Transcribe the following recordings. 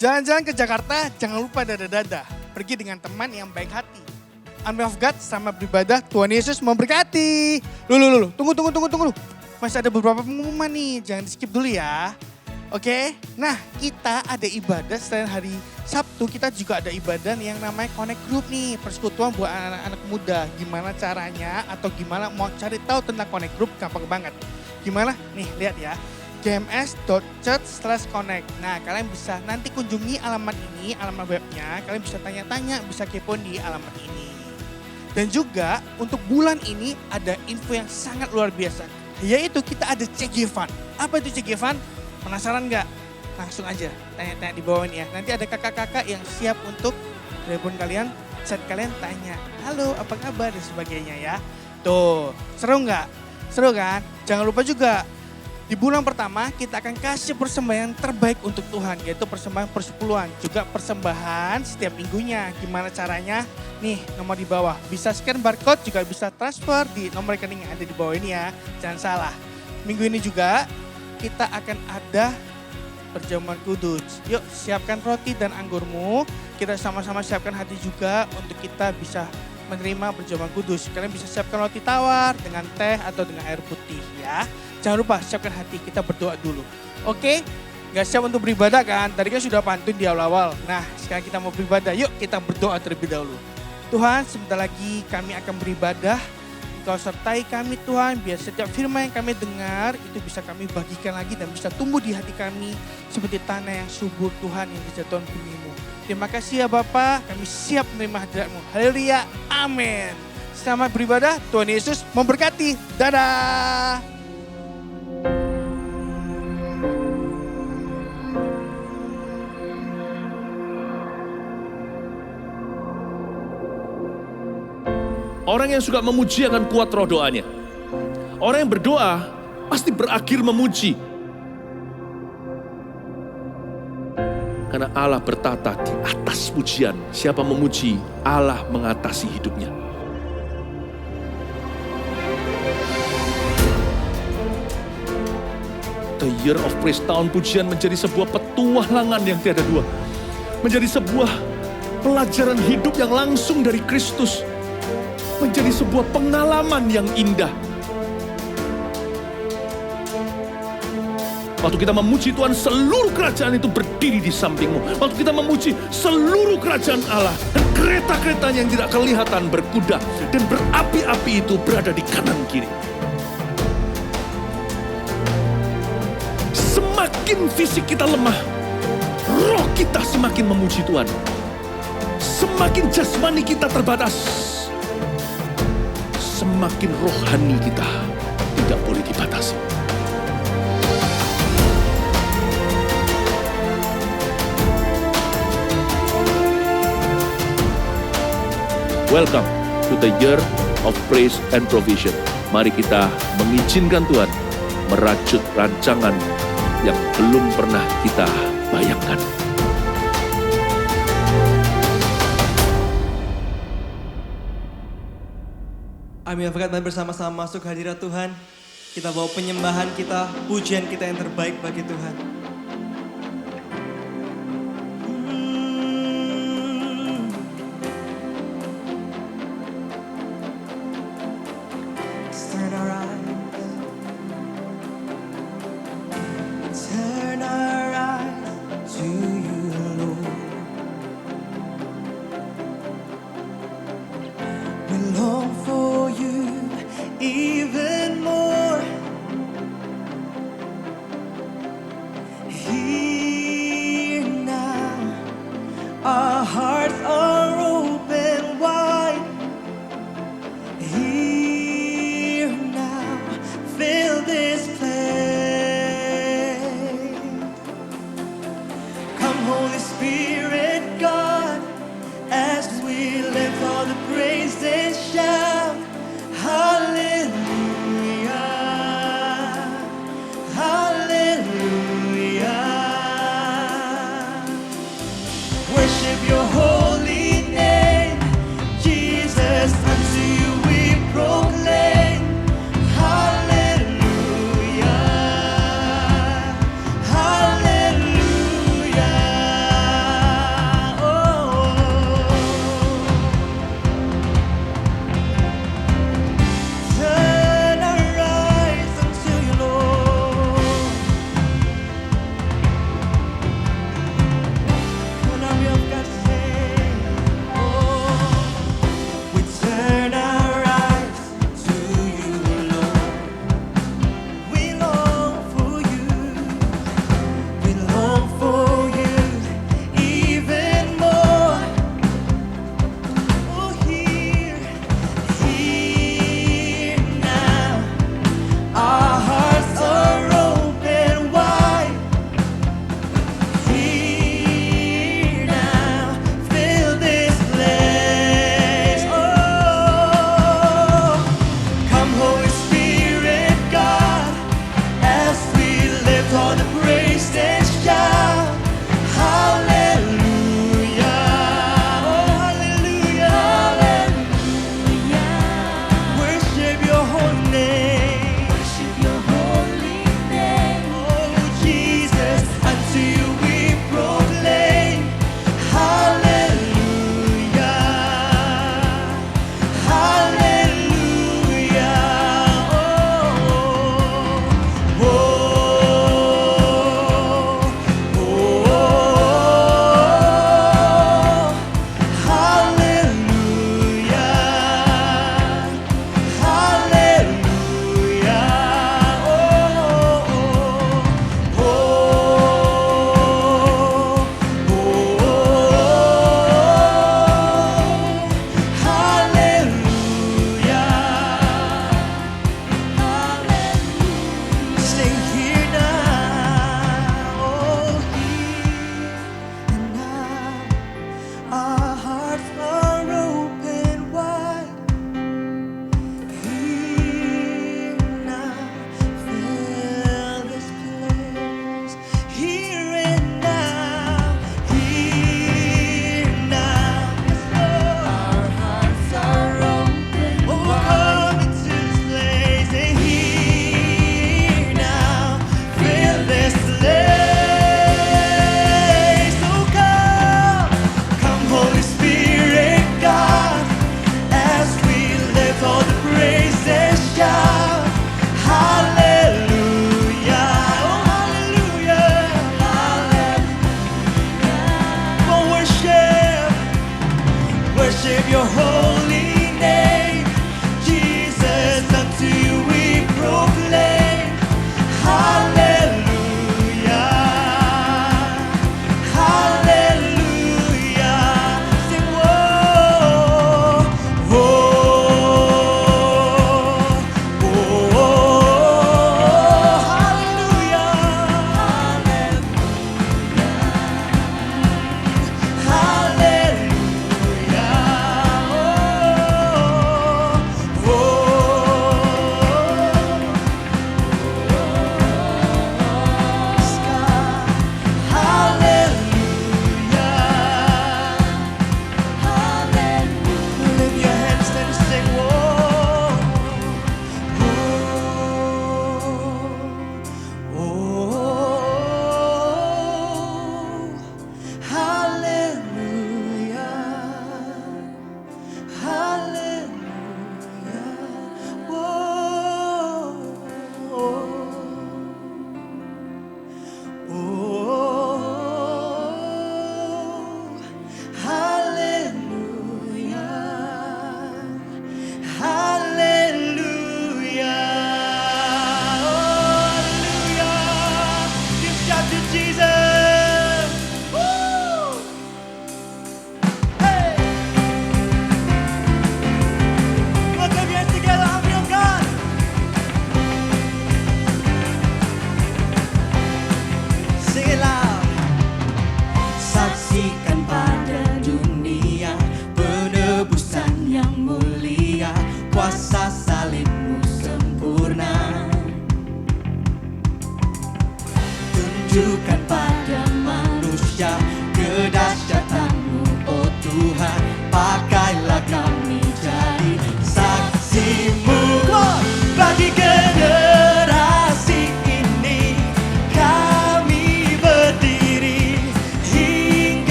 Jalan-jalan ke Jakarta, jangan lupa dada-dada. Pergi dengan teman yang baik hati. Army of God sama beribadah, Tuhan Yesus memberkati. Lu, tunggu. Masih ada beberapa pengumuman nih, jangan di skip dulu ya. Oke, nah kita ada ibadah selain hari Sabtu, kita juga ada ibadah yang namanya Connect Group nih. Persekutuan buat anak-anak muda. Gimana caranya atau gimana mau cari tahu tentang Connect Group, gampang banget. Gimana? Nih lihat ya, gms.church/connect. Nah kalian bisa nanti kunjungi alamat ini, alamat webnya. Kalian bisa tanya-tanya, bisa kepoin di alamat ini. Dan juga untuk bulan ini ada info yang sangat luar biasa. Yaitu kita ada CG Fund. Apa itu CG Fund? Penasaran nggak? Langsung aja tanya-tanya di bawah ini ya. Nanti ada kakak-kakak yang siap untuk telepon kalian, chat kalian, tanya, halo apa kabar dan sebagainya ya. Tuh, seru nggak? Seru kan? Jangan lupa juga di bulan pertama kita akan kasih persembahan terbaik untuk Tuhan, yaitu persembahan persepuluhan. Juga persembahan setiap minggunya. Gimana caranya? Nih nomor di bawah. Bisa scan barcode, juga bisa transfer di nomor rekening yang ada di bawah ini ya. Jangan salah. Minggu ini juga kita akan ada perjamuan kudus. Yuk siapkan roti dan anggurmu. Kita sama-sama siapkan hati juga untuk kita bisa menerima perjamuan kudus. Kalian bisa siapkan roti tawar dengan teh atau dengan air putih ya. Jangan lupa siapkan hati, kita berdoa dulu. Oke? Gak siap untuk beribadah kan? Tadi kan sudah pantun di awal-awal. Nah sekarang kita mau beribadah. Yuk kita berdoa terlebih dahulu. Tuhan, sebentar lagi kami akan beribadah. Engkau sertai kami Tuhan, biar setiap firman yang kami dengar itu bisa kami bagikan lagi dan bisa tumbuh di hati kami seperti tanah yang subur Tuhan yang dijatuhkan benih-Mu. Terima kasih ya Bapa, kami siap menerima hadirat-Mu. Haleluya, amin. Selamat beribadah, Tuhan Yesus memberkati. Dadah. Orang yang suka memuji akan kuat roh doanya. Orang yang berdoa pasti berakhir memuji. Karena Allah bertata di atas pujian. Siapa memuji, Allah mengatasi hidupnya. The Year of Praise, tahun pujian menjadi sebuah petualangan yang tiada dua. Menjadi sebuah pelajaran hidup yang langsung dari Kristus. Menjadi sebuah pengalaman yang indah. Waktu kita memuji Tuhan, seluruh kerajaan itu berdiri di sampingmu. Waktu kita memuji, seluruh kerajaan Allah dan kereta-keretanya yang tidak kelihatan berkuda dan berapi-api itu berada di kanan kiri. Semakin fisik kita lemah, roh kita semakin memuji Tuhan. Semakin jasmani kita terbatas, semakin rohani kita tidak boleh dibatasi. Welcome to the Year of Praise and Provision. Mari kita mengizinkan Tuhan merajut rancangan yang belum pernah kita bayangkan. Amin. Mari bersama-sama masuk hadirat Tuhan. Kita bawa penyembahan kita, pujian kita yang terbaik bagi Tuhan. Turn our eyes to you, Lord. We long for you even more. Here now, our hearts are open wide. Here now, fill this place. Come, Holy Spirit, God, as we lift all the praise and shout. Hallelujah, hallelujah. Worship your holy name, Jesus, unto you we proclaim. Hallelujah, hallelujah.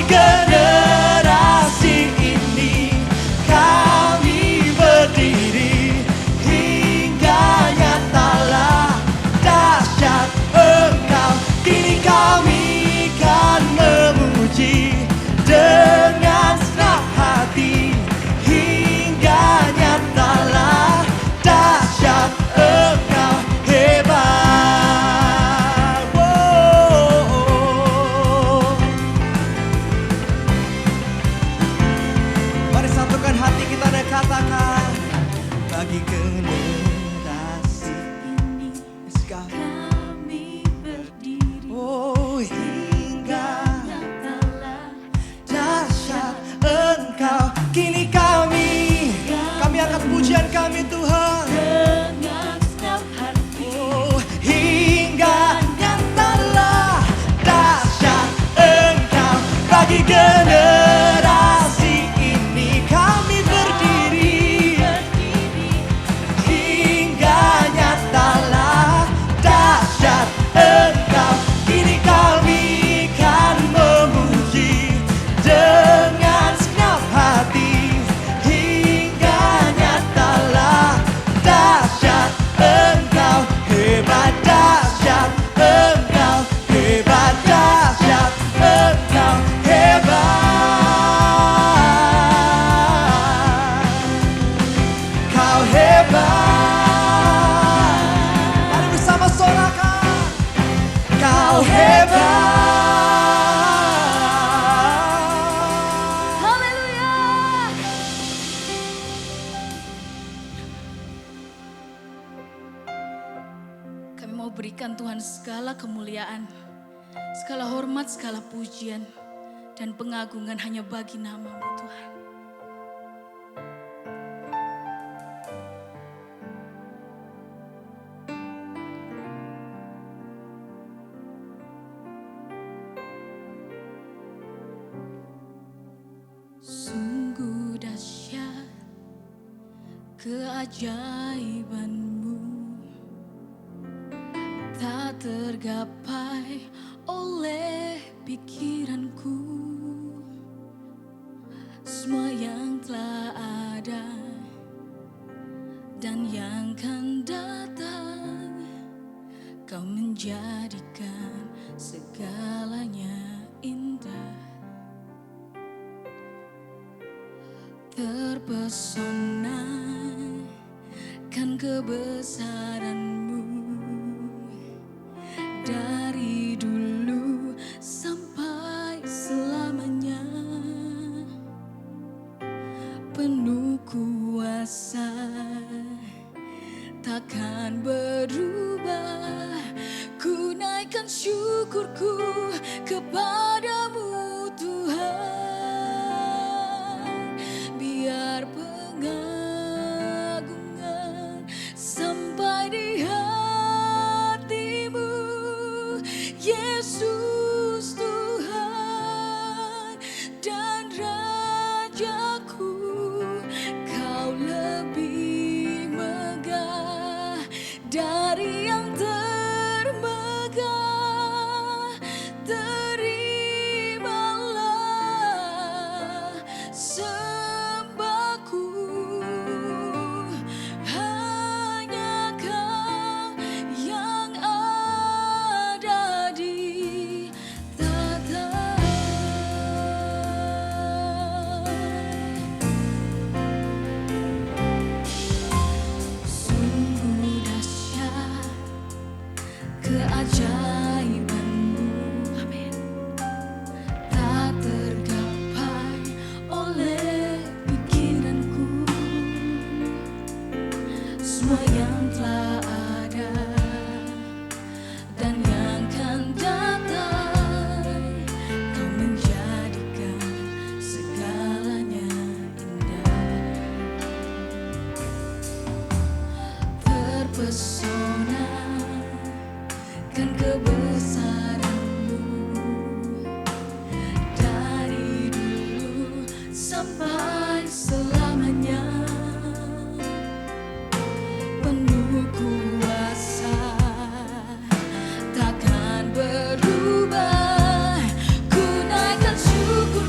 generasi ini kami berdiri, hingga nyatalah dahsyat Engkau. Kini kami kan memuji dengan senang hati, hingga nyatalah dahsyat Engkau hebat. Mari satukan hati kita dan katakan, bagi generasi ini kami berdiri, oh hingga dahsyat Engkau. Kini kami angkat pujian kami Tuhan dengan senang hati, oh hingga nyatalah dahsyat Engkau. Bagi generasi ini kami berdiri, hingga nyatalah dahsyat Engkau. Kini kami kan memuji dengan senang hati, hingga nyatalah dahsyat Engkau hebat, dahsyat Engkau hebat, dahsyat Engkau hebat. Kau hebat. Mari bersama sorakan, Kau hebat. Haleluya. Kami mau berikan Tuhan segala kemuliaan, segala hormat, segala pujian, dan pengagungan hanya bagi nama-Mu Tuhan. Sungguh dahsyat keajaiban-Mu, tak tergapai oleh pikiranku. Semua yang telah ada dan yang akan datang, Kau menjadikan segalanya indah. Terpesona kan kebesaran-Mu, dari dulu sampai selamanya. Penuh kuasa takkan berubah. Ku naikkan syukurku kepadamu Tuhan. Biar pengagungan sampai di hati-Mu, Yesus Tuhan dan Rajaku. Kau lebih megah dari yang termegah. Terimalah sembahku, hanya Kau yang ada di tata. Sungguh dahsyat keajaiban-Mu, amin, tak tergapai oleh pikiranku. Semua yang telah ada dan yang akan datang, Kau menjadikan segalanya indah. Terpesona kan kebesaran-Mu, dari dulu sampai selamanya. Penuh kuasa takkan berubah. Ku naikkan syukur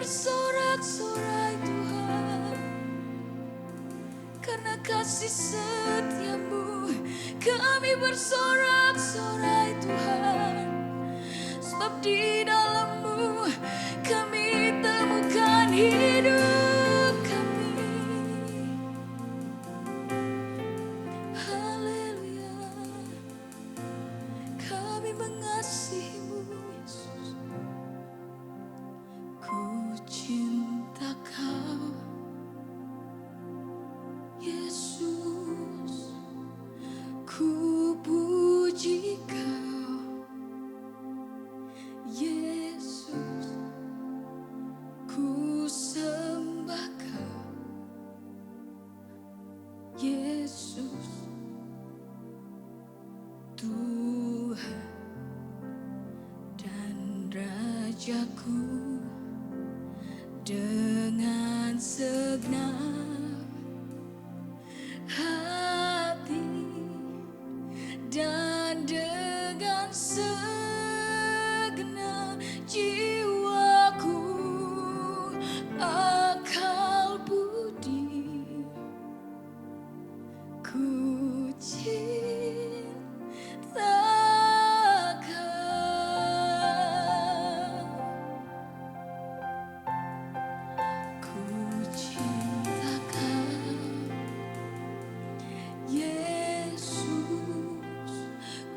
bersorak-sorai Tuhan, karena kasih setiamu. Kami bersorak-sorai Tuhan, sebab di dalam-Mu kami temukan hidup kami. Haleluya, kami mengasihi-Mu Yesus. Ku cinta Kau Yesus, ku puji Kau Yesus, ku sembah Kau Yesus, Tuhan dan Rajaku. Dengan segenap hati dan dengan segenap jiwaku, akal budi, ku cinta Kau. Ku cinta Kau Yesus,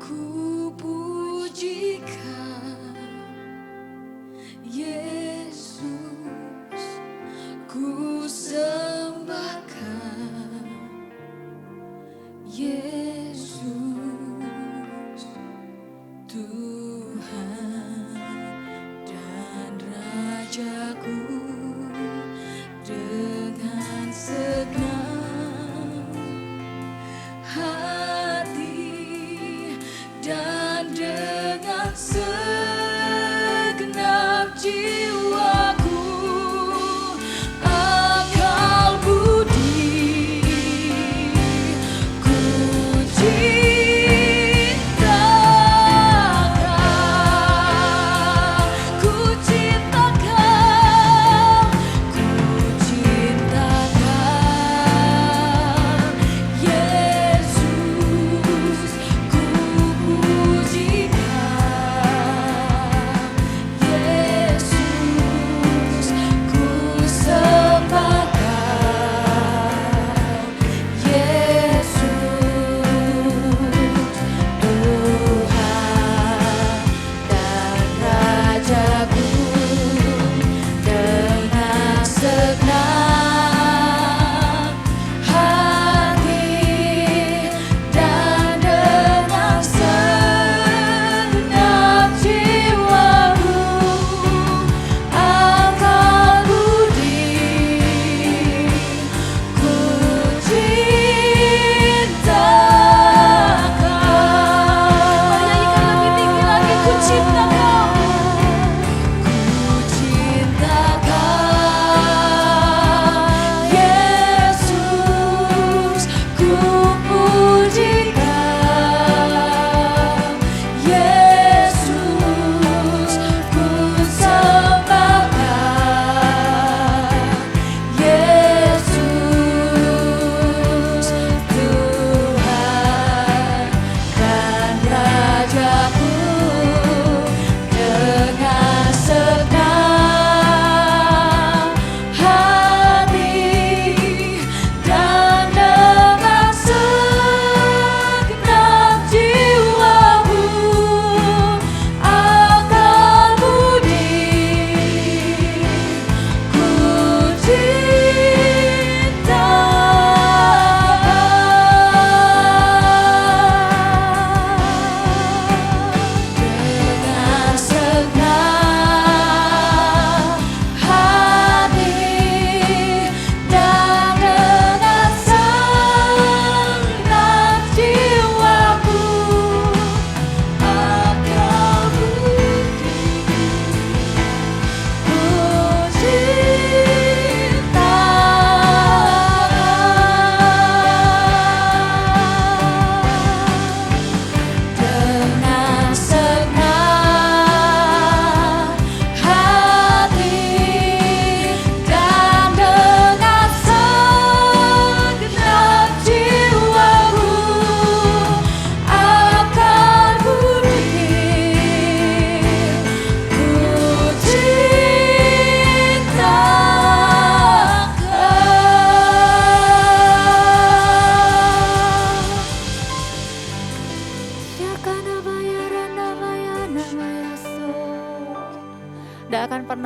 ku puji Kau Yesus, ku sembah Kau Yesus.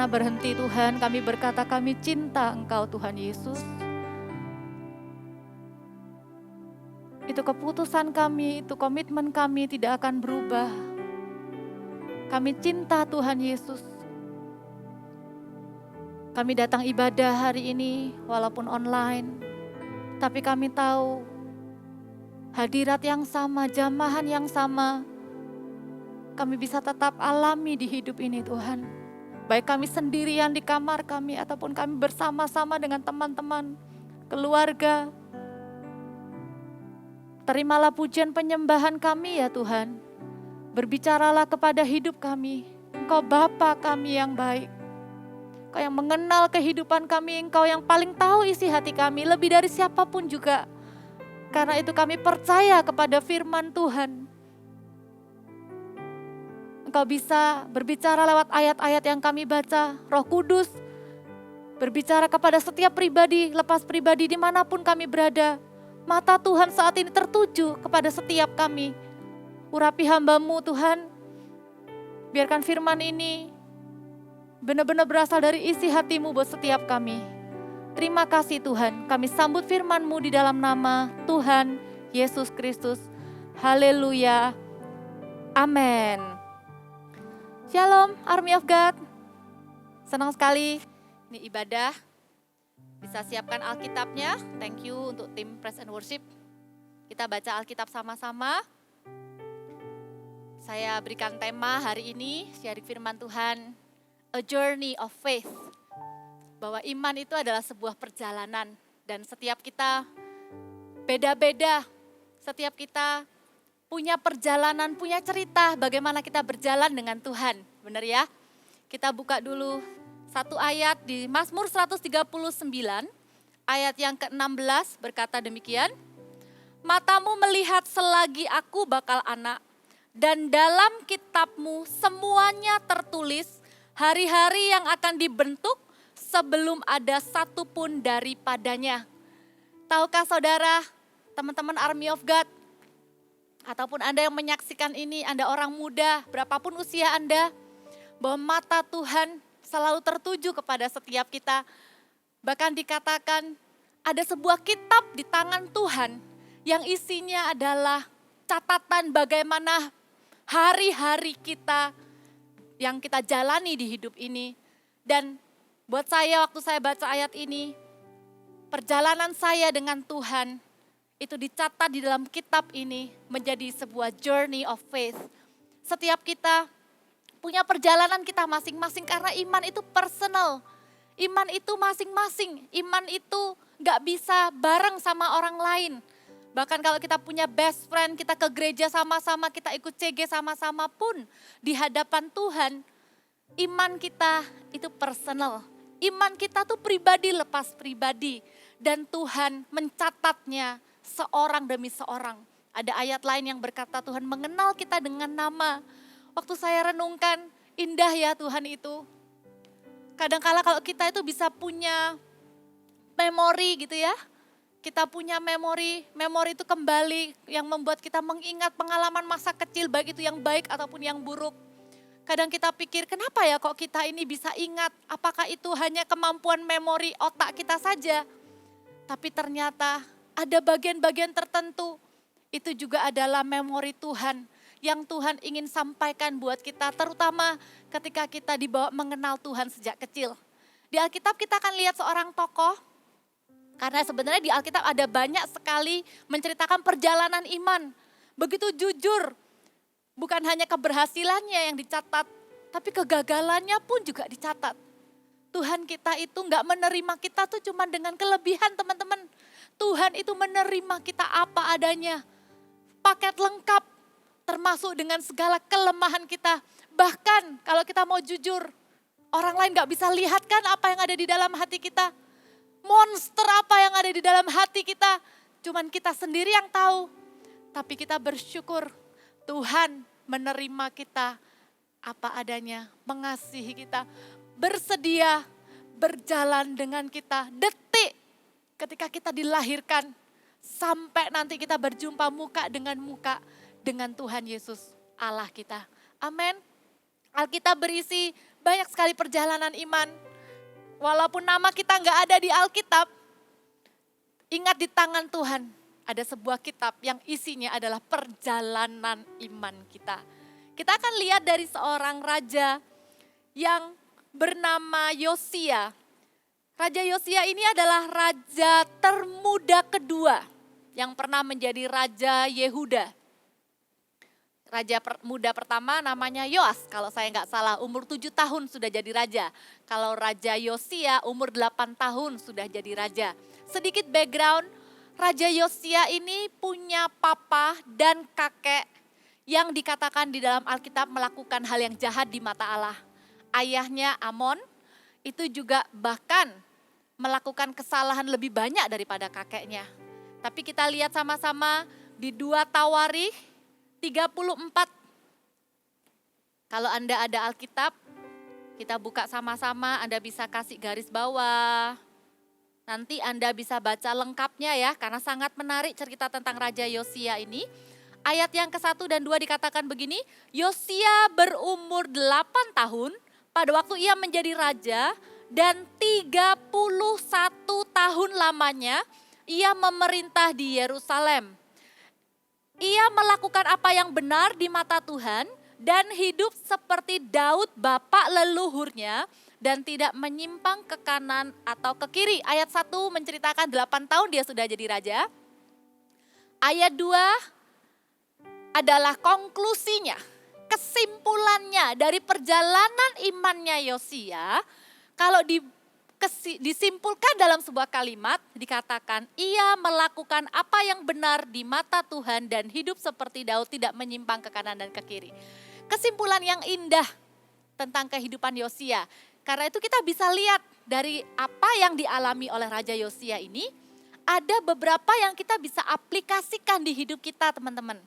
pernah berhenti Tuhan, kami berkata kami cinta Engkau Tuhan Yesus. Itu keputusan kami, itu komitmen kami tidak akan berubah. Kami cinta Tuhan Yesus. Kami datang ibadah hari ini walaupun online, tapi kami tahu hadirat yang sama, jamahan yang sama, kami bisa tetap alami di hidup ini Tuhan. Baik kami sendirian di kamar kami ataupun kami bersama-sama dengan teman-teman, keluarga. Terimalah pujian penyembahan kami ya Tuhan. Berbicaralah kepada hidup kami. Engkau Bapa kami yang baik. Engkau yang mengenal kehidupan kami. Engkau yang paling tahu isi hati kami. Lebih dari siapapun juga. Karena itu kami percaya kepada firman Tuhan. Engkau bisa berbicara lewat ayat-ayat yang kami baca. Roh Kudus berbicara kepada setiap pribadi, lepas pribadi dimanapun kami berada. Mata Tuhan saat ini tertuju kepada setiap kami. Urapi hamba-Mu Tuhan, biarkan firman ini benar-benar berasal dari isi hati-Mu buat setiap kami. Terima kasih Tuhan, kami sambut firman-Mu di dalam nama Tuhan Yesus Kristus. Haleluya, amin. Shalom Army of God, senang sekali ini ibadah. Bisa siapkan Alkitabnya, thank you untuk tim Praise and Worship. Kita baca Alkitab sama-sama. Saya berikan tema hari ini, sharing firman Tuhan, A Journey of Faith. Bahwa iman itu adalah sebuah perjalanan dan setiap kita beda-beda. Setiap kita punya perjalanan, punya cerita bagaimana kita berjalan dengan Tuhan. Benar ya? Kita buka dulu satu ayat di Mazmur 139, ayat yang ke-16 berkata demikian. Matamu melihat selagi aku bakal anak, dan dalam kitab-Mu semuanya tertulis hari-hari yang akan dibentuk sebelum ada satu pun daripadanya. Tahukah saudara, teman-teman Army of God, ataupun Anda yang menyaksikan ini, Anda orang muda, berapapun usia Anda, bahwa mata Tuhan selalu tertuju kepada setiap kita. Bahkan dikatakan ada sebuah kitab di tangan Tuhan yang isinya adalah catatan bagaimana hari-hari kita yang kita jalani di hidup ini. Dan buat saya waktu saya baca ayat ini, perjalanan saya dengan Tuhan itu dicatat di dalam kitab ini menjadi sebuah journey of faith. Setiap kita punya perjalanan kita masing-masing karena iman itu personal. Iman itu masing-masing, iman itu gak bisa bareng sama orang lain. Bahkan kalau kita punya best friend, kita ke gereja sama-sama, kita ikut CG sama-sama pun di hadapan Tuhan, iman kita itu personal. Iman kita tuh pribadi lepas pribadi dan Tuhan mencatatnya seorang demi seorang. Ada ayat lain yang berkata Tuhan mengenal kita dengan nama. Waktu saya renungkan, indah ya Tuhan itu. Kadangkala kalau kita itu bisa punya memori gitu ya. Kita punya memori itu kembali yang membuat kita mengingat pengalaman masa kecil, baik itu yang baik ataupun yang buruk. Kadang kita pikir, kenapa ya kok kita ini bisa ingat? Apakah itu hanya kemampuan memori otak kita saja? Tapi ternyata ada bagian-bagian tertentu, itu juga adalah memori Tuhan yang Tuhan ingin sampaikan buat kita, terutama ketika kita dibawa mengenal Tuhan sejak kecil. Di Alkitab kita akan lihat seorang tokoh, karena sebenarnya di Alkitab ada banyak sekali menceritakan perjalanan iman. Begitu jujur, bukan hanya keberhasilannya yang dicatat, tapi kegagalannya pun juga dicatat. Tuhan kita itu gak menerima kita tuh cuma dengan kelebihan teman-teman. Tuhan itu menerima kita apa adanya. Paket lengkap, termasuk dengan segala kelemahan kita. Bahkan kalau kita mau jujur, orang lain gak bisa lihat kan apa yang ada di dalam hati kita. Monster apa yang ada di dalam hati kita, cuman kita sendiri yang tahu. Tapi kita bersyukur Tuhan menerima kita apa adanya, mengasihi kita, bersedia berjalan dengan kita detik ketika kita dilahirkan sampai nanti kita berjumpa muka dengan Tuhan Yesus Allah kita. Amin. Alkitab berisi banyak sekali perjalanan iman. Walaupun nama kita nggak ada di Alkitab, ingat di tangan Tuhan ada sebuah kitab yang isinya adalah perjalanan iman kita. Kita akan lihat dari seorang raja yang bernama Yosia. Raja Yosia ini adalah raja termuda kedua yang pernah menjadi raja Yehuda. Raja muda pertama namanya Yoas, kalau saya nggak salah umur 7 tahun sudah jadi raja. Kalau Raja Yosia umur 8 tahun sudah jadi raja. Sedikit background, Raja Yosia ini punya papa dan kakek yang dikatakan di dalam Alkitab melakukan hal yang jahat di mata Allah. Ayahnya Amon itu juga bahkan melakukan kesalahan lebih banyak daripada kakeknya. Tapi kita lihat sama-sama di 2 Tawarikh 34. Kalau Anda ada Alkitab, kita buka sama-sama, Anda bisa kasih garis bawah. Nanti Anda bisa baca lengkapnya ya, karena sangat menarik cerita tentang Raja Yosia ini. Ayat yang ke-1 dan 2 dikatakan begini, Yosia berumur 8 tahun pada waktu ia menjadi raja dan 31 tahun lamanya ia memerintah di Yerusalem. Ia melakukan apa yang benar di mata Tuhan dan hidup seperti Daud bapak leluhurnya dan tidak menyimpang ke kanan atau ke kiri. Ayat 1 menceritakan 8 tahun dia sudah jadi raja. Ayat 2 adalah konklusinya, kesimpulannya dari perjalanan imannya Yosia. Kalau disimpulkan dalam sebuah kalimat, dikatakan ia melakukan apa yang benar di mata Tuhan dan hidup seperti Daud tidak menyimpang ke kanan dan ke kiri. Kesimpulan yang indah tentang kehidupan Yosia. Karena itu kita bisa lihat dari apa yang dialami oleh Raja Yosia ini, ada beberapa yang kita bisa aplikasikan di hidup kita teman-teman.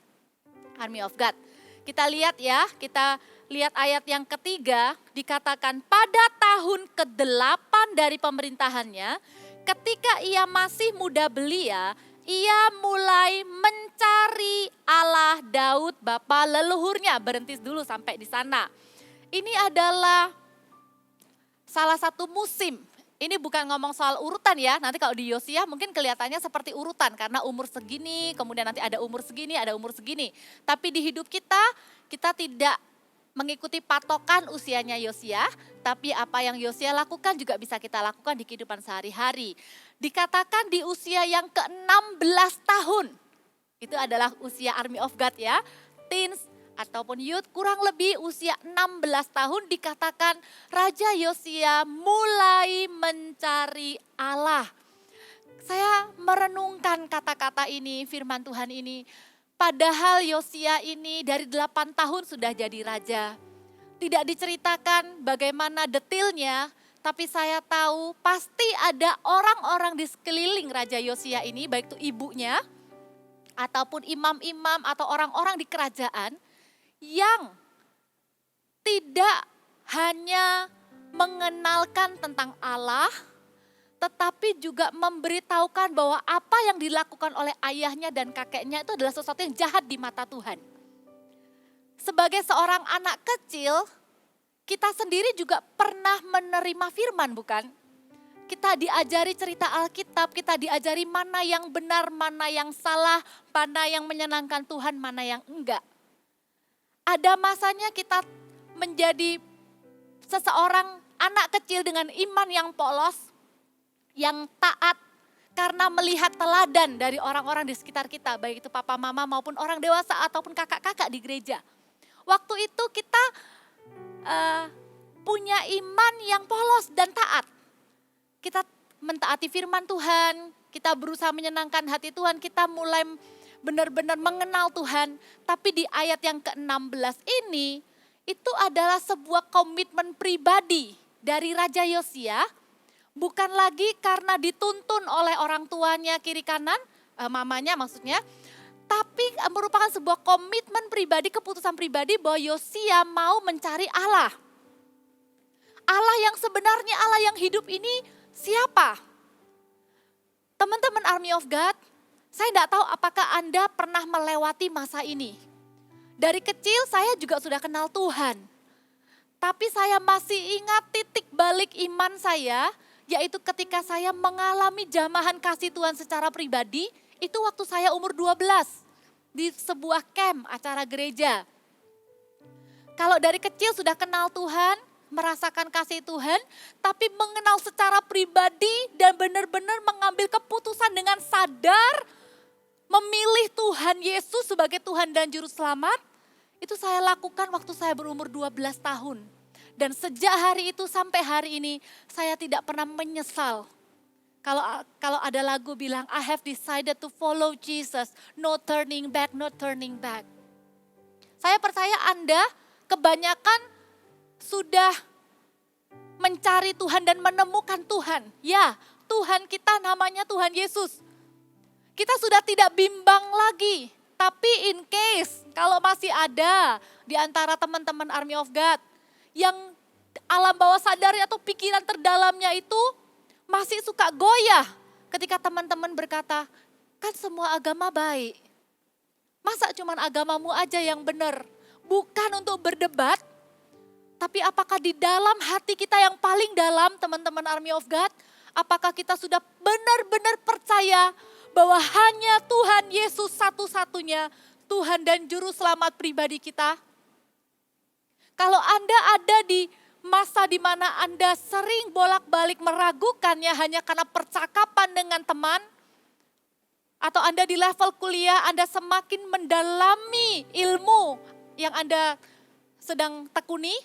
Army of God. Kita lihat ya, kita lihat ayat yang ketiga, dikatakan pada tahun ke-8 dari pemerintahannya, ketika ia masih muda belia, ia mulai mencari Allah Daud bapa leluhurnya. Berhenti dulu sampai di sana. Ini adalah salah satu musim. Ini bukan ngomong soal urutan ya, nanti kalau di Yosia mungkin kelihatannya seperti urutan karena umur segini, kemudian nanti ada umur segini, ada umur segini. Tapi di hidup kita tidak mengikuti patokan usianya Yosia, tapi apa yang Yosia lakukan juga bisa kita lakukan di kehidupan sehari-hari. Dikatakan di usia yang ke-16 tahun, itu adalah usia Army of God ya, teens ataupun youth, kurang lebih usia 16 tahun dikatakan Raja Yosia mulai mencari Allah. Saya merenungkan kata-kata ini, firman Tuhan ini. Padahal Yosia ini dari 8 tahun sudah jadi raja. Tidak diceritakan bagaimana detailnya, tapi saya tahu pasti ada orang-orang di sekeliling Raja Yosia ini, baik itu ibunya, ataupun imam-imam atau orang-orang di kerajaan, yang tidak hanya mengenalkan tentang Allah, tetapi juga memberitahukan bahwa apa yang dilakukan oleh ayahnya dan kakeknya itu adalah sesuatu yang jahat di mata Tuhan. Sebagai seorang anak kecil, kita sendiri juga pernah menerima firman, bukan? Kita diajari cerita Alkitab, kita diajari mana yang benar, mana yang salah, mana yang menyenangkan Tuhan, mana yang enggak. Ada masanya kita menjadi seseorang anak kecil dengan iman yang polos, yang taat karena melihat teladan dari orang-orang di sekitar kita, baik itu papa mama maupun orang dewasa ataupun kakak-kakak di gereja. Waktu itu kita punya iman yang polos dan taat. Kita mentaati firman Tuhan, kita berusaha menyenangkan hati Tuhan, kita mulai benar-benar mengenal Tuhan. Tapi di ayat yang ke-16 ini, itu adalah sebuah komitmen pribadi dari Raja Yosia. Bukan lagi karena dituntun oleh orang tuanya kiri kanan, mamanya maksudnya. Tapi merupakan sebuah komitmen pribadi, keputusan pribadi bahwa Yosia mau mencari Allah. Allah yang sebenarnya, Allah yang hidup ini siapa? Teman-teman Army of God, saya tidak tahu apakah Anda pernah melewati masa ini. Dari kecil saya juga sudah kenal Tuhan. Tapi saya masih ingat titik balik iman saya, yaitu ketika saya mengalami jamahan kasih Tuhan secara pribadi, itu waktu saya umur 12 di sebuah camp acara gereja. Kalau dari kecil sudah kenal Tuhan, merasakan kasih Tuhan, tapi mengenal secara pribadi dan benar-benar mengambil keputusan dengan sadar, memilih Tuhan Yesus sebagai Tuhan dan Juru Selamat, itu saya lakukan waktu saya berumur 12 tahun. Dan sejak hari itu sampai hari ini, saya tidak pernah menyesal. Kalau ada lagu bilang, I have decided to follow Jesus, no turning back, no turning back. Saya percaya Anda kebanyakan sudah mencari Tuhan dan menemukan Tuhan. Ya, Tuhan kita namanya Tuhan Yesus. Kita sudah tidak bimbang lagi. Tapi in case kalau masih ada di antara teman-teman Army of God yang alam bawah sadar atau pikiran terdalamnya itu masih suka goyah ketika teman-teman berkata, kan semua agama baik. Masa cuman agamamu aja yang benar? Bukan untuk berdebat, tapi apakah di dalam hati kita yang paling dalam, teman-teman Army of God, apakah kita sudah benar-benar percaya bahwa hanya Tuhan Yesus satu-satunya Tuhan dan Juru Selamat pribadi kita? Kalau Anda ada di masa di mana Anda sering bolak-balik meragukannya hanya karena percakapan dengan teman, atau Anda di level kuliah, Anda semakin mendalami ilmu yang Anda sedang tekuni,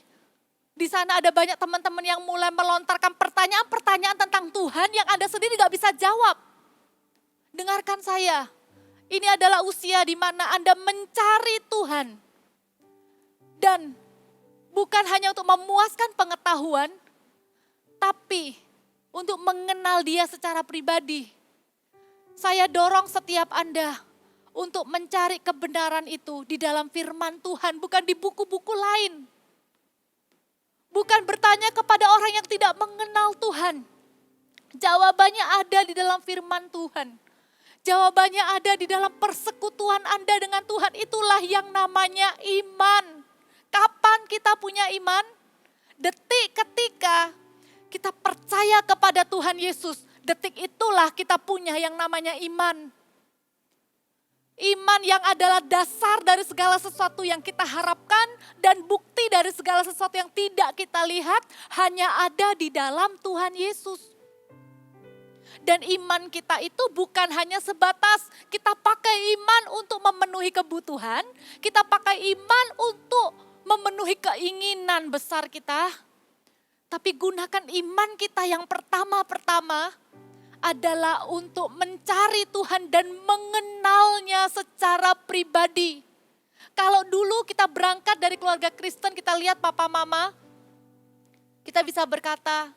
di sana ada banyak teman-teman yang mulai melontarkan pertanyaan-pertanyaan tentang Tuhan yang Anda sendiri gak bisa jawab. Dengarkan saya, ini adalah usia di mana Anda mencari Tuhan. Dan bukan hanya untuk memuaskan pengetahuan, tapi untuk mengenal Dia secara pribadi. Saya dorong setiap Anda untuk mencari kebenaran itu di dalam firman Tuhan, bukan di buku-buku lain. Bukan bertanya kepada orang yang tidak mengenal Tuhan. Jawabannya ada di dalam firman Tuhan. Jawabannya ada di dalam persekutuan Anda dengan Tuhan. Itulah yang namanya iman. Kapan kita punya iman? Detik ketika kita percaya kepada Tuhan Yesus. Detik itulah kita punya yang namanya iman. Iman yang adalah dasar dari segala sesuatu yang kita harapkan dan bukti dari segala sesuatu yang tidak kita lihat hanya ada di dalam Tuhan Yesus. Dan iman kita itu bukan hanya sebatas kita pakai iman untuk memenuhi kebutuhan, kita pakai iman untuk memenuhi keinginan besar kita, tapi gunakan iman kita yang pertama-pertama adalah untuk mencari Tuhan dan mengenalnya secara pribadi. Kalau dulu kita berangkat dari keluarga Kristen, kita lihat papa mama, kita bisa berkata,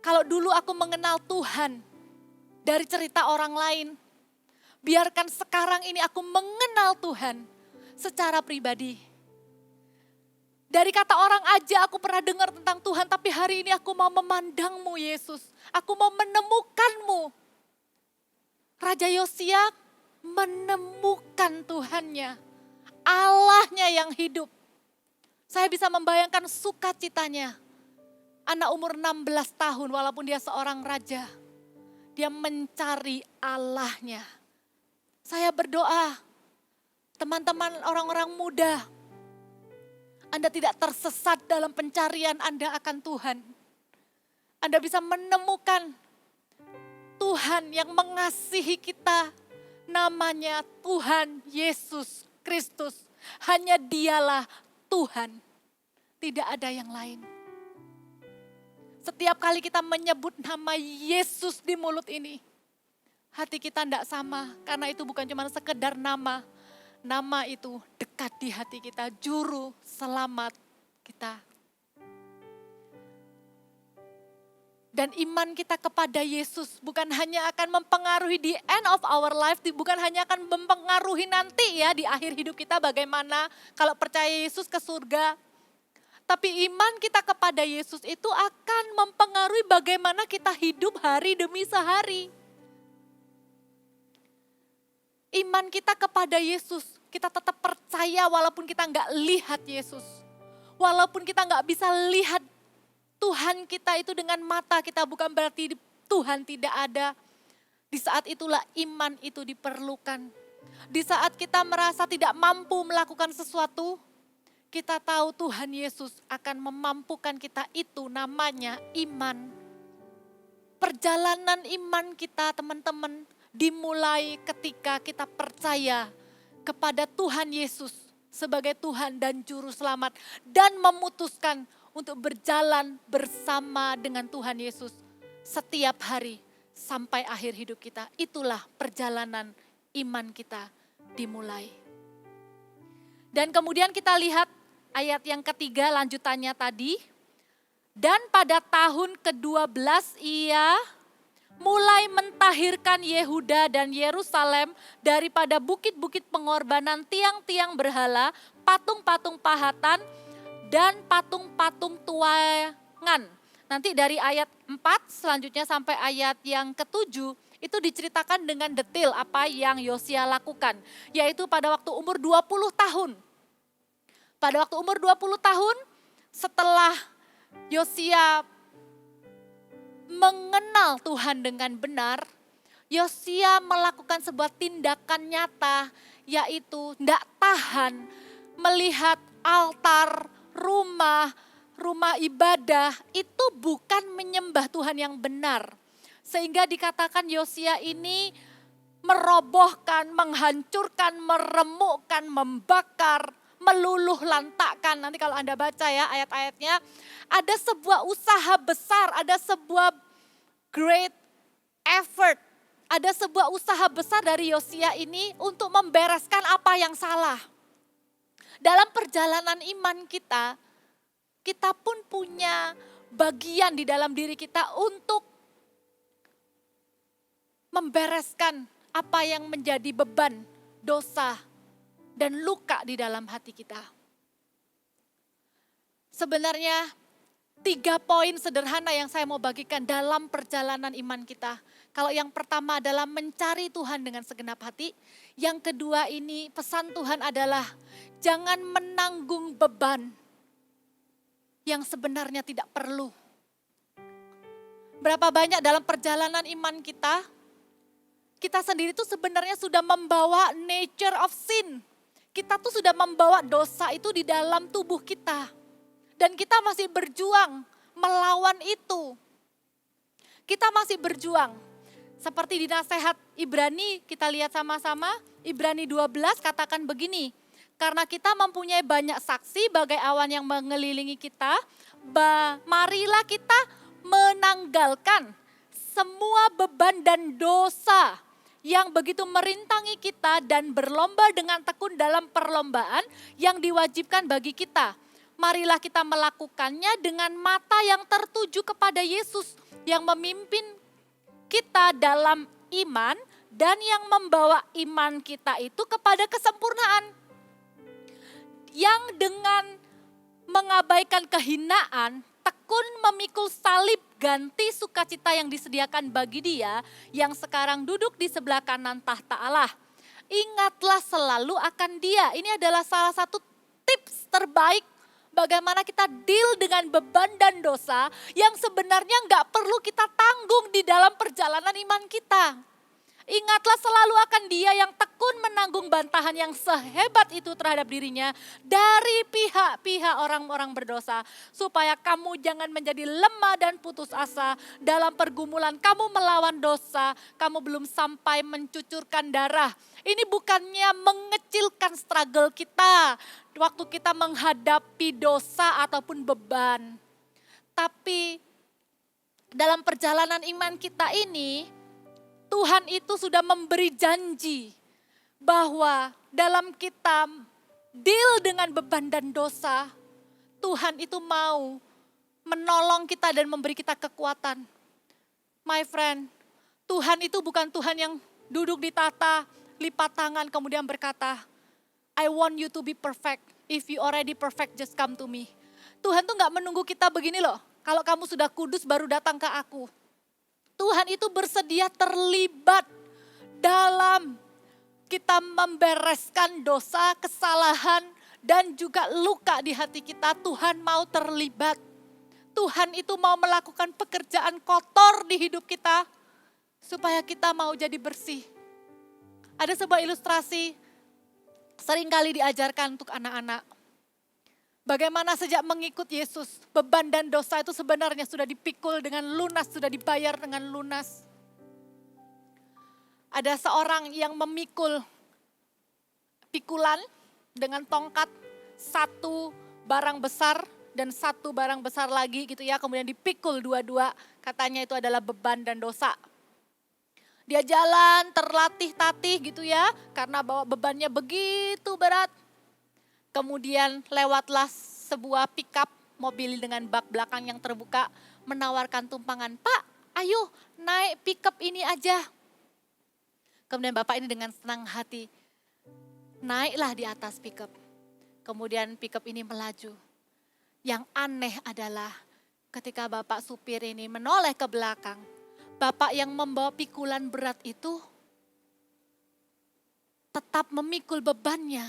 kalau dulu aku mengenal Tuhan dari cerita orang lain, biarkan sekarang ini aku mengenal Tuhan secara pribadi. Dari kata orang aja aku pernah dengar tentang Tuhan, tapi hari ini aku mau memandangmu Yesus. Aku mau menemukanmu. Raja Yosia menemukan Tuhannya, Allahnya yang hidup. Saya bisa membayangkan sukacitanya. Anak umur 16 tahun walaupun dia seorang raja, dia mencari Allahnya. Saya berdoa, teman-teman orang-orang muda, Anda tidak tersesat dalam pencarian Anda akan Tuhan. Anda bisa menemukan Tuhan yang mengasihi kita. Namanya Tuhan Yesus Kristus. Hanya Dialah Tuhan. Tidak ada yang lain. Setiap kali kita menyebut nama Yesus di mulut ini, hati kita tidak sama. Karena itu bukan cuma sekedar nama. Nama itu dekat di hati kita, juru selamat kita. Dan iman kita kepada Yesus bukan hanya akan mempengaruhi di end of our life, bukan hanya akan mempengaruhi nanti ya di akhir hidup kita bagaimana kalau percaya Yesus ke surga. Tapi iman kita kepada Yesus itu akan mempengaruhi bagaimana kita hidup hari demi sehari. Iman kita kepada Yesus, kita tetap percaya percaya walaupun kita nggak lihat Yesus. Walaupun kita nggak bisa lihat Tuhan kita itu dengan mata kita, bukan berarti Tuhan tidak ada. Di saat itulah iman itu diperlukan. Di saat kita merasa tidak mampu melakukan sesuatu, kita tahu Tuhan Yesus akan memampukan kita, itu namanya iman. Perjalanan iman kita teman-teman dimulai ketika kita percaya kepada Tuhan Yesus sebagai Tuhan dan Juru Selamat. Dan memutuskan untuk berjalan bersama dengan Tuhan Yesus setiap hari sampai akhir hidup kita. Itulah perjalanan iman kita dimulai. Dan kemudian kita lihat ayat yang ketiga lanjutannya tadi. Dan pada tahun ke-12 ia mulai mentahirkan Yehuda dan Yerusalem daripada bukit-bukit pengorbanan, tiang-tiang berhala, patung-patung pahatan, dan patung-patung tuangan. Nanti dari ayat 4 selanjutnya sampai ayat yang ke-7 itu diceritakan dengan detail apa yang Yosia lakukan. Yaitu pada waktu umur 20 tahun. Pada waktu umur 20 tahun setelah Yosia mengenal Tuhan dengan benar, Yosia melakukan sebuah tindakan nyata, yaitu tidak tahan melihat altar, rumah ibadah itu bukan menyembah Tuhan yang benar. Sehingga dikatakan Yosia ini merobohkan, menghancurkan, meremukkan, membakar, meluluh lantakkan. Nanti kalau Anda baca ya ayat-ayatnya, ada sebuah usaha besar, ada sebuah great effort, ada sebuah usaha besar dari Yosia ini untuk membereskan apa yang salah. Dalam perjalanan iman kita, kita pun punya bagian di dalam diri kita untuk membereskan apa yang menjadi beban, dosa, dan luka di dalam hati kita. Sebenarnya 3 poin sederhana yang saya mau bagikan dalam perjalanan iman kita. Kalau yang pertama adalah mencari Tuhan dengan segenap hati. Yang kedua ini pesan Tuhan adalah jangan menanggung beban yang sebenarnya tidak perlu. Berapa banyak dalam perjalanan iman kita sendiri tuh sebenarnya sudah membawa nature of sin. Kita tuh sudah membawa dosa itu di dalam tubuh kita. Dan kita masih berjuang melawan itu. Kita masih berjuang. Seperti di nasihat Ibrani, kita lihat sama-sama, Ibrani 12 katakan begini, karena kita mempunyai banyak saksi bagai awan yang mengelilingi kita, marilah kita menanggalkan semua beban dan dosa yang begitu merintangi kita dan berlomba dengan tekun dalam perlombaan yang diwajibkan bagi kita. Marilah kita melakukannya dengan mata yang tertuju kepada Yesus yang memimpin kita dalam iman dan yang membawa iman kita itu kepada kesempurnaan. Yang dengan mengabaikan kehinaan, tekun memikul salib ganti sukacita yang disediakan bagi Dia yang sekarang duduk di sebelah kanan tahta Allah. Ingatlah selalu akan Dia. Ini adalah salah satu tips terbaik bagaimana kita deal dengan beban dan dosa yang sebenarnya nggak perlu kita tanggung di dalam perjalanan iman kita. Ingatlah selalu akan Dia yang tekun menanggung bantahan yang sehebat itu terhadap dirinya dari pihak-pihak orang-orang berdosa. Supaya kamu jangan menjadi lemah dan putus asa dalam pergumulan kamu melawan dosa. Kamu belum sampai mencucurkan darah. Ini bukannya mengecilkan struggle kita waktu kita menghadapi dosa ataupun beban. Tapi dalam perjalanan iman kita ini, Tuhan itu sudah memberi janji bahwa dalam kita deal dengan beban dan dosa, Tuhan itu mau menolong kita dan memberi kita kekuatan. My friend, Tuhan itu bukan Tuhan yang duduk di tata, lipat tangan kemudian berkata, I want you to be perfect. If you already perfect, just come to me. Tuhan tuh gak menunggu kita begini loh. Kalau kamu sudah kudus baru datang ke aku. Tuhan itu bersedia terlibat dalam kita membereskan dosa, kesalahan, dan juga luka di hati kita, Tuhan mau terlibat. Tuhan itu mau melakukan pekerjaan kotor di hidup kita, supaya kita mau jadi bersih. Ada sebuah ilustrasi, seringkali diajarkan untuk anak-anak. Bagaimana sejak mengikut Yesus, beban dan dosa itu sebenarnya sudah dipikul dengan lunas, sudah dibayar dengan lunas. Ada seorang yang memikul pikulan dengan tongkat, satu barang besar dan satu barang besar lagi gitu ya, kemudian dipikul dua-dua, katanya itu adalah beban dan dosa. Dia jalan terlatih-tatih gitu ya, karena bawa bebannya begitu berat. Kemudian lewatlah sebuah pickup mobil dengan bak belakang yang terbuka, menawarkan tumpangan, "Pak, ayo naik pickup ini aja." Kemudian bapak ini dengan senang hati, naiklah di atas pickup. Kemudian pickup ini melaju. Yang aneh adalah ketika bapak supir ini menoleh ke belakang, bapak yang membawa pikulan berat itu tetap memikul bebannya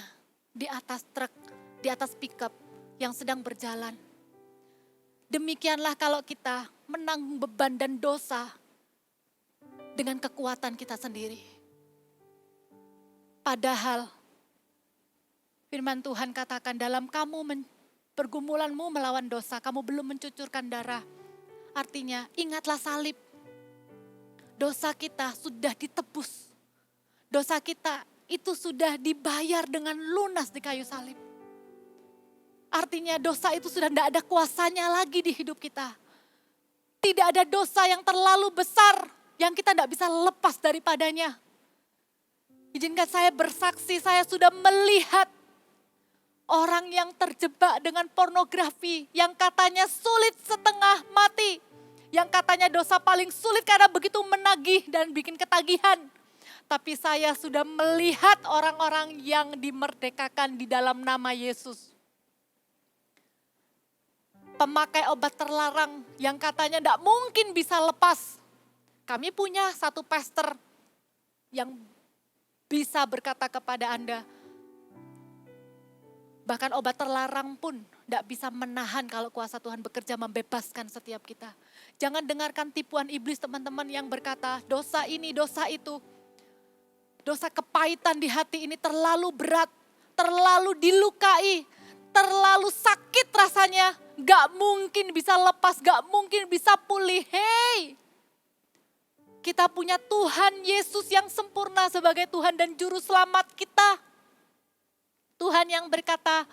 di atas truk, di atas pickup yang sedang berjalan. Demikianlah kalau kita menanggung beban dan dosa dengan kekuatan kita sendiri. Padahal firman Tuhan katakan, dalam pergumulanmu melawan dosa, kamu belum mencucurkan darah. Artinya ingatlah salib. Dosa kita sudah ditebus. Dosa kita itu sudah dibayar dengan lunas di kayu salib. Artinya dosa itu sudah tidak ada kuasanya lagi di hidup kita. Tidak ada dosa yang terlalu besar yang kita tidak bisa lepas daripadanya. Izinkan saya bersaksi, saya sudah melihat orang yang terjebak dengan pornografi, yang katanya sulit setengah mati, yang katanya dosa paling sulit karena begitu menagih dan bikin ketagihan. Tapi saya sudah melihat orang-orang yang dimerdekakan di dalam nama Yesus. Pemakai obat terlarang yang katanya tidak mungkin bisa lepas. Kami punya satu pastor yang bisa berkata kepada Anda, bahkan obat terlarang pun tidak bisa menahan kalau kuasa Tuhan bekerja membebaskan setiap kita. Jangan dengarkan tipuan iblis teman-teman yang berkata dosa ini, dosa itu. Dosa kepahitan di hati ini terlalu berat, terlalu dilukai, terlalu sakit rasanya. Gak mungkin bisa lepas, gak mungkin bisa pulih. Hei, kita punya Tuhan Yesus yang sempurna sebagai Tuhan dan Juru Selamat kita. Tuhan yang berkata,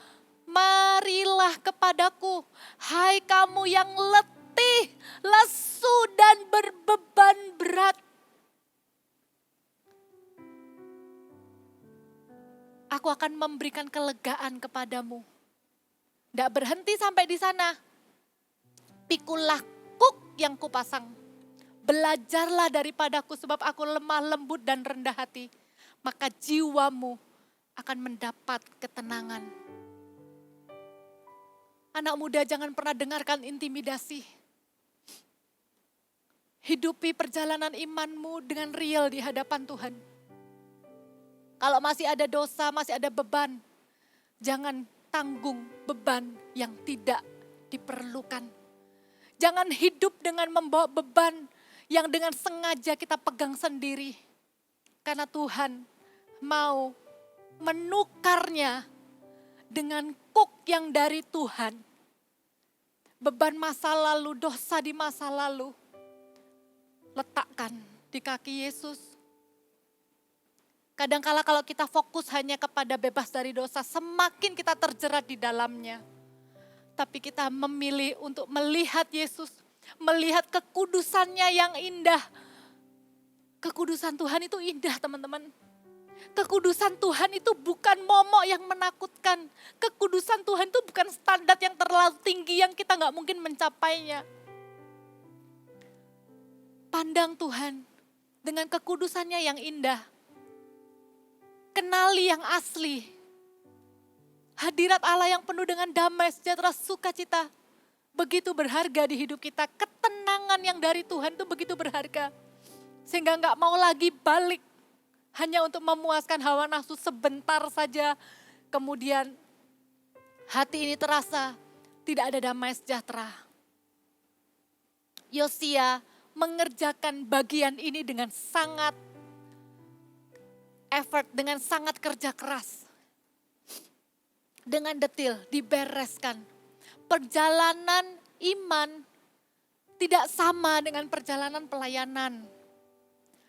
marilah kepadaku, hai kamu yang letih, lesu dan berbeban berat. Aku akan memberikan kelegaan kepadamu. Tidak berhenti sampai di sana. Pikullah kuk yang kupasang. Belajarlah daripadaku sebab aku lemah lembut dan rendah hati. Maka jiwamu akan mendapat ketenangan. Anak muda, jangan pernah dengarkan intimidasi. Hidupi perjalanan imanmu dengan real di hadapan Tuhan. Kalau masih ada dosa, masih ada beban, jangan tanggung beban yang tidak diperlukan. Jangan hidup dengan membawa beban yang dengan sengaja kita pegang sendiri. Karena Tuhan mau menukarnya dengan kuk yang dari Tuhan. Beban masa lalu, dosa di masa lalu, letakkan di kaki Yesus. Kadangkala kalau kita fokus hanya kepada bebas dari dosa, semakin kita terjerat di dalamnya. Tapi kita memilih untuk melihat Yesus, melihat kekudusannya yang indah. Kekudusan Tuhan itu indah, teman-teman. Kekudusan Tuhan itu bukan momok yang menakutkan. Kekudusan Tuhan itu bukan standar yang terlalu tinggi yang kita gak mungkin mencapainya. Pandang Tuhan dengan kekudusannya yang indah. Kenali yang asli. Hadirat Allah yang penuh dengan damai, sejahtera, sukacita. Begitu berharga di hidup kita. Ketenangan yang dari Tuhan itu begitu berharga. Sehingga gak mau lagi balik hanya untuk memuaskan hawa nafsu sebentar saja. Kemudian hati ini terasa tidak ada damai sejahtera. Yosia mengerjakan bagian ini dengan sangat effort, dengan sangat kerja keras. Dengan detil dibereskan. Perjalanan iman tidak sama dengan perjalanan pelayanan.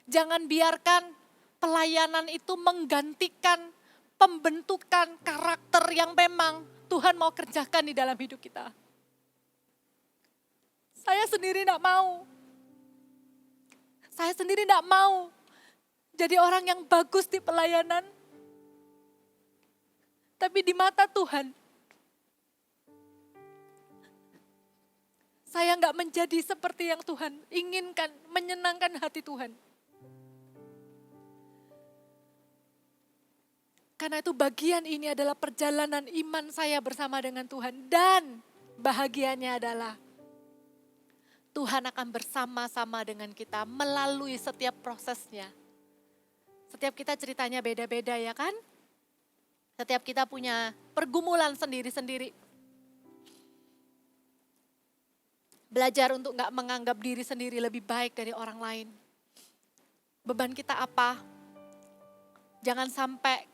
Jangan biarkan pelayanan itu menggantikan pembentukan karakter yang memang Tuhan mau kerjakan di dalam hidup kita. Saya sendiri tidak mau. Saya sendiri tidak mau jadi orang yang bagus di pelayanan. Tapi di mata Tuhan, saya nggak menjadi seperti yang Tuhan inginkan, menyenangkan hati Tuhan. Karena itu bagian ini adalah perjalanan iman saya bersama dengan Tuhan. Dan bahagianya adalah Tuhan akan bersama-sama dengan kita melalui setiap prosesnya. Setiap kita ceritanya beda-beda ya kan? Setiap kita punya pergumulan sendiri-sendiri. Belajar untuk gak menganggap diri sendiri lebih baik dari orang lain. Beban kita apa? Jangan sampai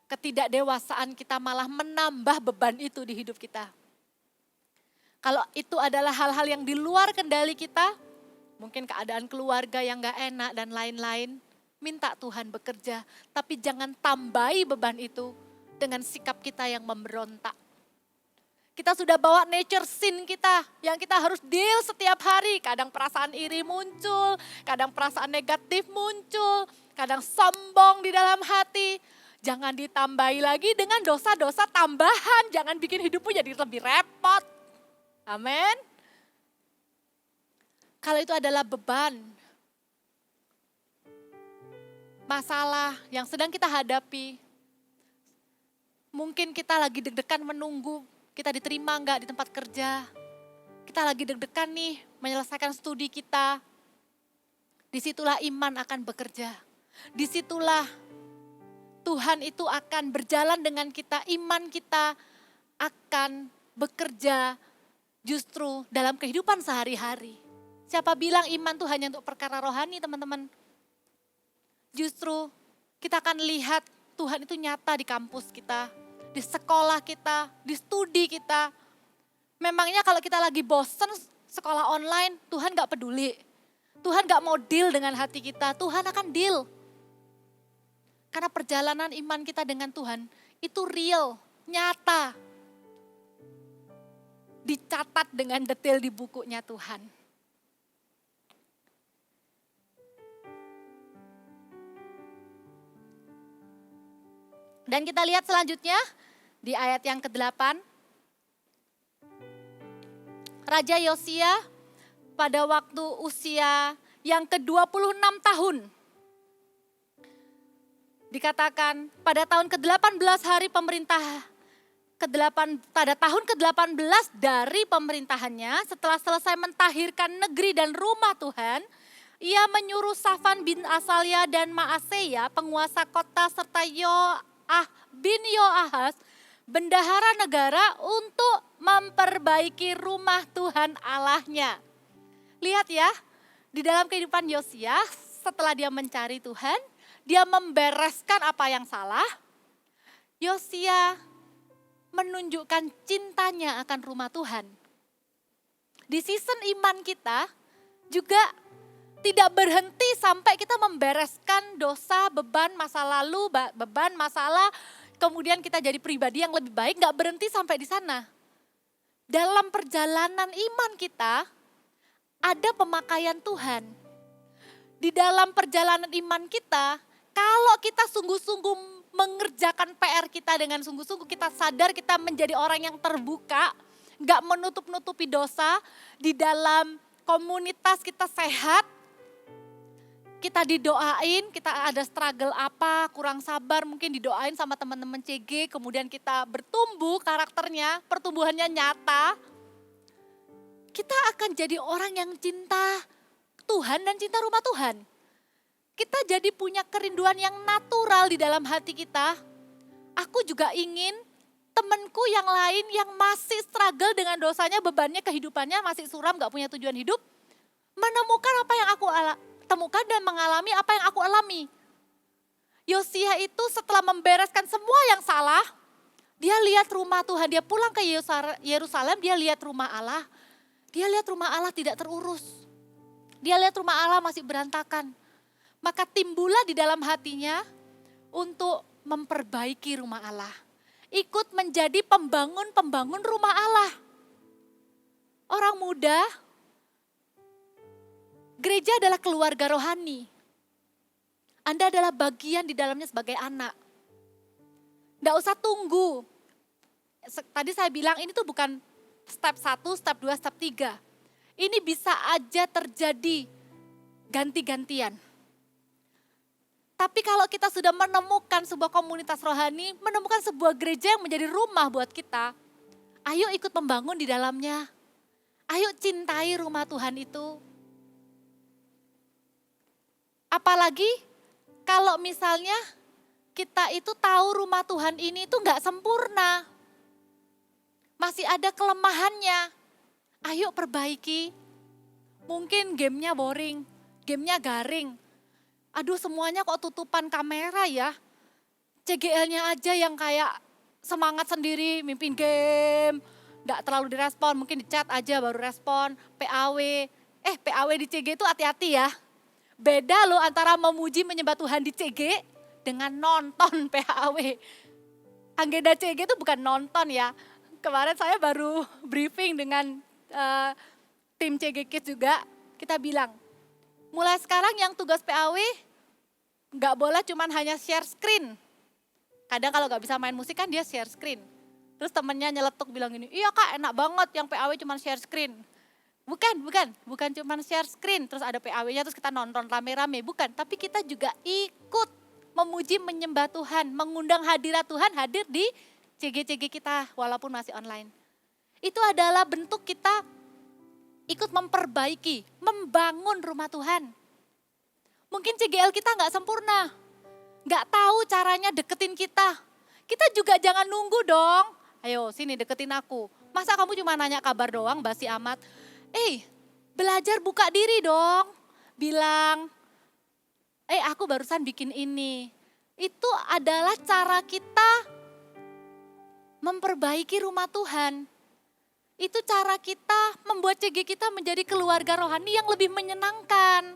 ketidakdewasaan kita malah menambah beban itu di hidup kita. Kalau itu adalah hal-hal yang di luar kendali kita, mungkin keadaan keluarga yang gak enak dan lain-lain, minta Tuhan bekerja. Tapi jangan tambahi beban itu dengan sikap kita yang memberontak. Kita sudah bawa nature sin kita yang kita harus deal setiap hari. Kadang perasaan iri muncul, kadang perasaan negatif muncul, kadang sombong di dalam hati. Jangan ditambahi lagi dengan dosa-dosa tambahan. Jangan bikin hidupmu jadi lebih repot. Amin. Kalau itu adalah beban, masalah yang sedang kita hadapi, mungkin kita lagi deg-degan menunggu kita diterima enggak di tempat kerja. Kita lagi deg-degan nih menyelesaikan studi kita. Disitulah iman akan bekerja. Disitulah Tuhan itu akan berjalan dengan kita. Iman kita akan bekerja justru dalam kehidupan sehari-hari. Siapa bilang iman itu hanya untuk perkara rohani teman-teman? Justru kita akan lihat Tuhan itu nyata di kampus kita, di sekolah kita, di studi kita. Memangnya kalau kita lagi bosen sekolah online, Tuhan gak peduli. Tuhan gak mau deal dengan hati kita, Tuhan akan deal. Karena perjalanan iman kita dengan Tuhan itu real, nyata. Dicatat dengan detail di bukunya Tuhan. Dan kita lihat selanjutnya di ayat yang ke-8. Raja Yosia pada waktu usia yang ke-26 tahun. Dikatakan pada tahun ke-18 hari pemerintah pada tahun ke-18 dari pemerintahannya, setelah selesai mentahirkan negeri dan rumah Tuhan, ia menyuruh Safan bin Asalia dan Maaseya, penguasa kota, serta bin Yoahas, bendahara negara, untuk memperbaiki rumah Tuhan Allahnya. Lihat ya, di dalam kehidupan Yosia, setelah dia mencari Tuhan, dia membereskan apa yang salah. Yosia menunjukkan cintanya akan rumah Tuhan. Di season iman kita juga tidak berhenti sampai kita membereskan dosa, beban masa lalu, beban masalah, kemudian kita jadi pribadi yang lebih baik, gak berhenti sampai di sana. Dalam perjalanan iman kita, ada pemakaian Tuhan. Di dalam perjalanan iman kita, kalau kita sungguh-sungguh mengerjakan PR kita dengan sungguh-sungguh, kita sadar kita menjadi orang yang terbuka, gak menutup-nutupi dosa, di dalam komunitas kita sehat, kita didoain, kita ada struggle apa, kurang sabar, mungkin didoain sama teman-teman CG, kemudian kita bertumbuh karakternya, pertumbuhannya nyata, kita akan jadi orang yang cinta Tuhan dan cinta rumah Tuhan. kita jadi punya kerinduan yang natural di dalam hati kita. Aku juga ingin temanku yang lain yang masih struggle dengan dosanya, bebannya, kehidupannya masih suram, gak punya tujuan hidup, menemukan apa yang aku temukan dan mengalami apa yang aku alami. Yosia itu setelah membereskan semua yang salah, dia lihat rumah Tuhan, dia pulang ke Yerusalem, dia lihat rumah Allah. Dia lihat rumah Allah tidak terurus. Dia lihat rumah Allah masih berantakan. Maka timbullah di dalam hatinya untuk memperbaiki rumah Allah. Ikut menjadi pembangun rumah Allah. Orang muda, gereja adalah keluarga rohani. Anda adalah bagian di dalamnya sebagai anak. Nggak usah tunggu. Tadi saya bilang ini tuh bukan step 1, step 2, step 3. Ini bisa aja terjadi ganti-gantian. Tapi kalau kita sudah menemukan sebuah komunitas rohani, menemukan sebuah gereja yang menjadi rumah buat kita, ayo ikut membangun di dalamnya. Ayo cintai rumah Tuhan itu. Apalagi kalau misalnya kita itu tahu rumah Tuhan ini itu nggak sempurna. Masih ada kelemahannya. Ayo perbaiki. Mungkin gamenya boring, gamenya garing. Aduh semuanya kok tutupan kamera ya. CGL-nya aja yang kayak semangat sendiri, mimpin game. Nggak terlalu direspon, mungkin di chat aja baru respon. PAW, PAW di CG itu hati-hati ya. Beda loh antara memuji menyembah Tuhan di CG dengan nonton PAW. Agenda CG itu bukan nonton ya. Kemarin saya baru briefing dengan tim CG Kids juga. Kita bilang, mulai sekarang yang tugas PAW nggak boleh cuman hanya share screen. Kadang kalau nggak bisa main musik kan dia share screen. Terus temennya nyeletuk bilang gini, iya kak enak banget yang PAW cuman share screen. Bukan cuma share screen, terus ada PAW-nya terus kita nonton rame-rame, bukan. Tapi kita juga ikut memuji menyembah Tuhan, mengundang hadirat Tuhan hadir di CG-CG kita walaupun masih online. Itu adalah bentuk kita ikut memperbaiki, membangun rumah Tuhan. Mungkin CGL kita nggak sempurna, nggak tahu caranya deketin kita. Kita juga jangan nunggu dong, ayo sini deketin aku. Masa kamu cuma nanya kabar doang, basi amat. Belajar buka diri dong. Bilang, aku barusan bikin ini. Itu adalah cara kita memperbaiki rumah Tuhan. Itu cara kita membuat CG kita menjadi keluarga rohani yang lebih menyenangkan.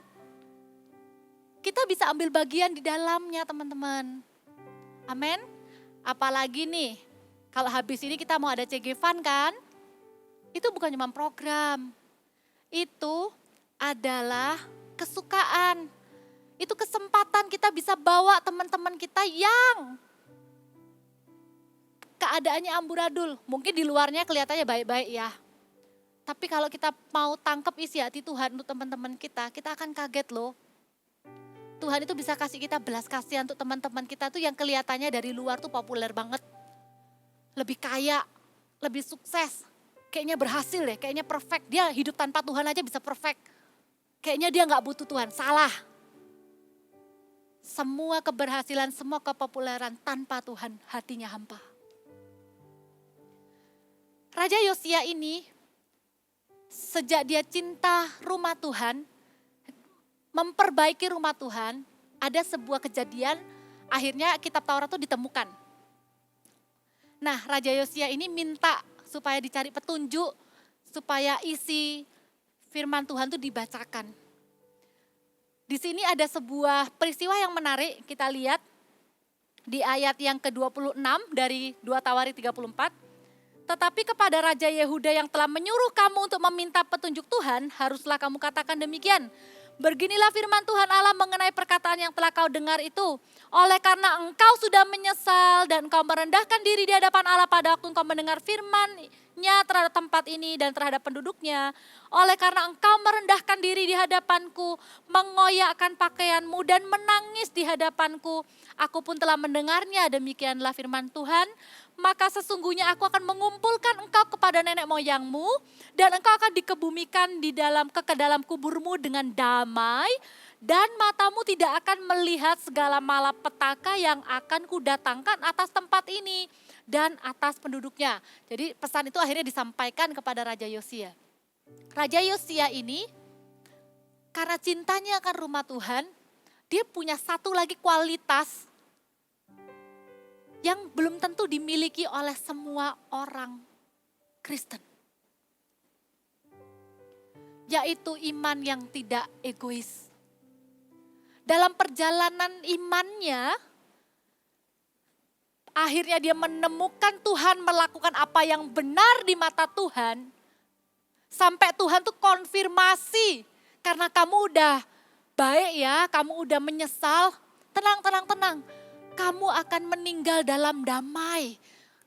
Kita bisa ambil bagian di dalamnya teman-teman. Amin. Apalagi nih, kalau habis ini kita mau ada CG Fun kan? Itu bukan cuma program. Itu adalah kesukaan. Itu kesempatan kita bisa bawa teman-teman kita yang keadaannya amburadul. Mungkin di luarnya kelihatannya baik-baik ya. Tapi kalau kita mau tangkap isi hati Tuhan untuk teman-teman kita akan kaget loh. Tuhan itu bisa kasih kita belas kasihan untuk teman-teman kita tuh yang kelihatannya dari luar tuh populer banget. Lebih kaya, lebih sukses. Kayaknya berhasil deh, kayaknya perfect. Dia hidup tanpa Tuhan aja bisa perfect. Kayaknya dia gak butuh Tuhan, salah. Semua keberhasilan, semua kepopuleran tanpa Tuhan, hatinya hampa. Raja Yosia ini, sejak dia cinta rumah Tuhan, memperbaiki rumah Tuhan, ada sebuah kejadian, akhirnya kitab Taurat itu ditemukan. Nah, Raja Yosia ini minta supaya dicari petunjuk, supaya isi firman Tuhan itu dibacakan. Di sini ada sebuah peristiwa yang menarik, kita lihat di ayat yang ke-26 dari 2 Tawarik 34. Tetapi kepada Raja Yehuda yang telah menyuruh kamu untuk meminta petunjuk Tuhan, haruslah kamu katakan demikian. Beginilah firman Tuhan Allah mengenai perkataan yang telah kau dengar itu. Oleh karena engkau sudah menyesal dan engkau merendahkan diri di hadapan Allah pada waktu engkau mendengar firman-Nya terhadap tempat ini dan terhadap penduduknya. Oleh karena engkau merendahkan diri di hadapanku, mengoyakkan pakaianmu dan menangis di hadapanku. Aku pun telah mendengarnya, demikianlah firman Tuhan. Maka sesungguhnya aku akan mengumpulkan engkau kepada nenek moyangmu dan engkau akan dikebumikan ke dalam kuburmu dengan damai Dan matamu tidak akan melihat segala malapetaka yang akan kudatangkan atas tempat ini dan atas penduduknya. Jadi pesan itu akhirnya disampaikan kepada Raja Yosia. Raja Yosia ini karena cintanya akan rumah Tuhan, dia punya satu lagi kualitas yang belum tentu dimiliki oleh semua orang Kristen. Yaitu iman yang tidak egois. Dalam perjalanan imannya, akhirnya dia menemukan Tuhan melakukan apa yang benar di mata Tuhan. Sampai Tuhan tuh konfirmasi, karena kamu udah baik ya, kamu udah menyesal, tenang. Kamu akan meninggal dalam damai.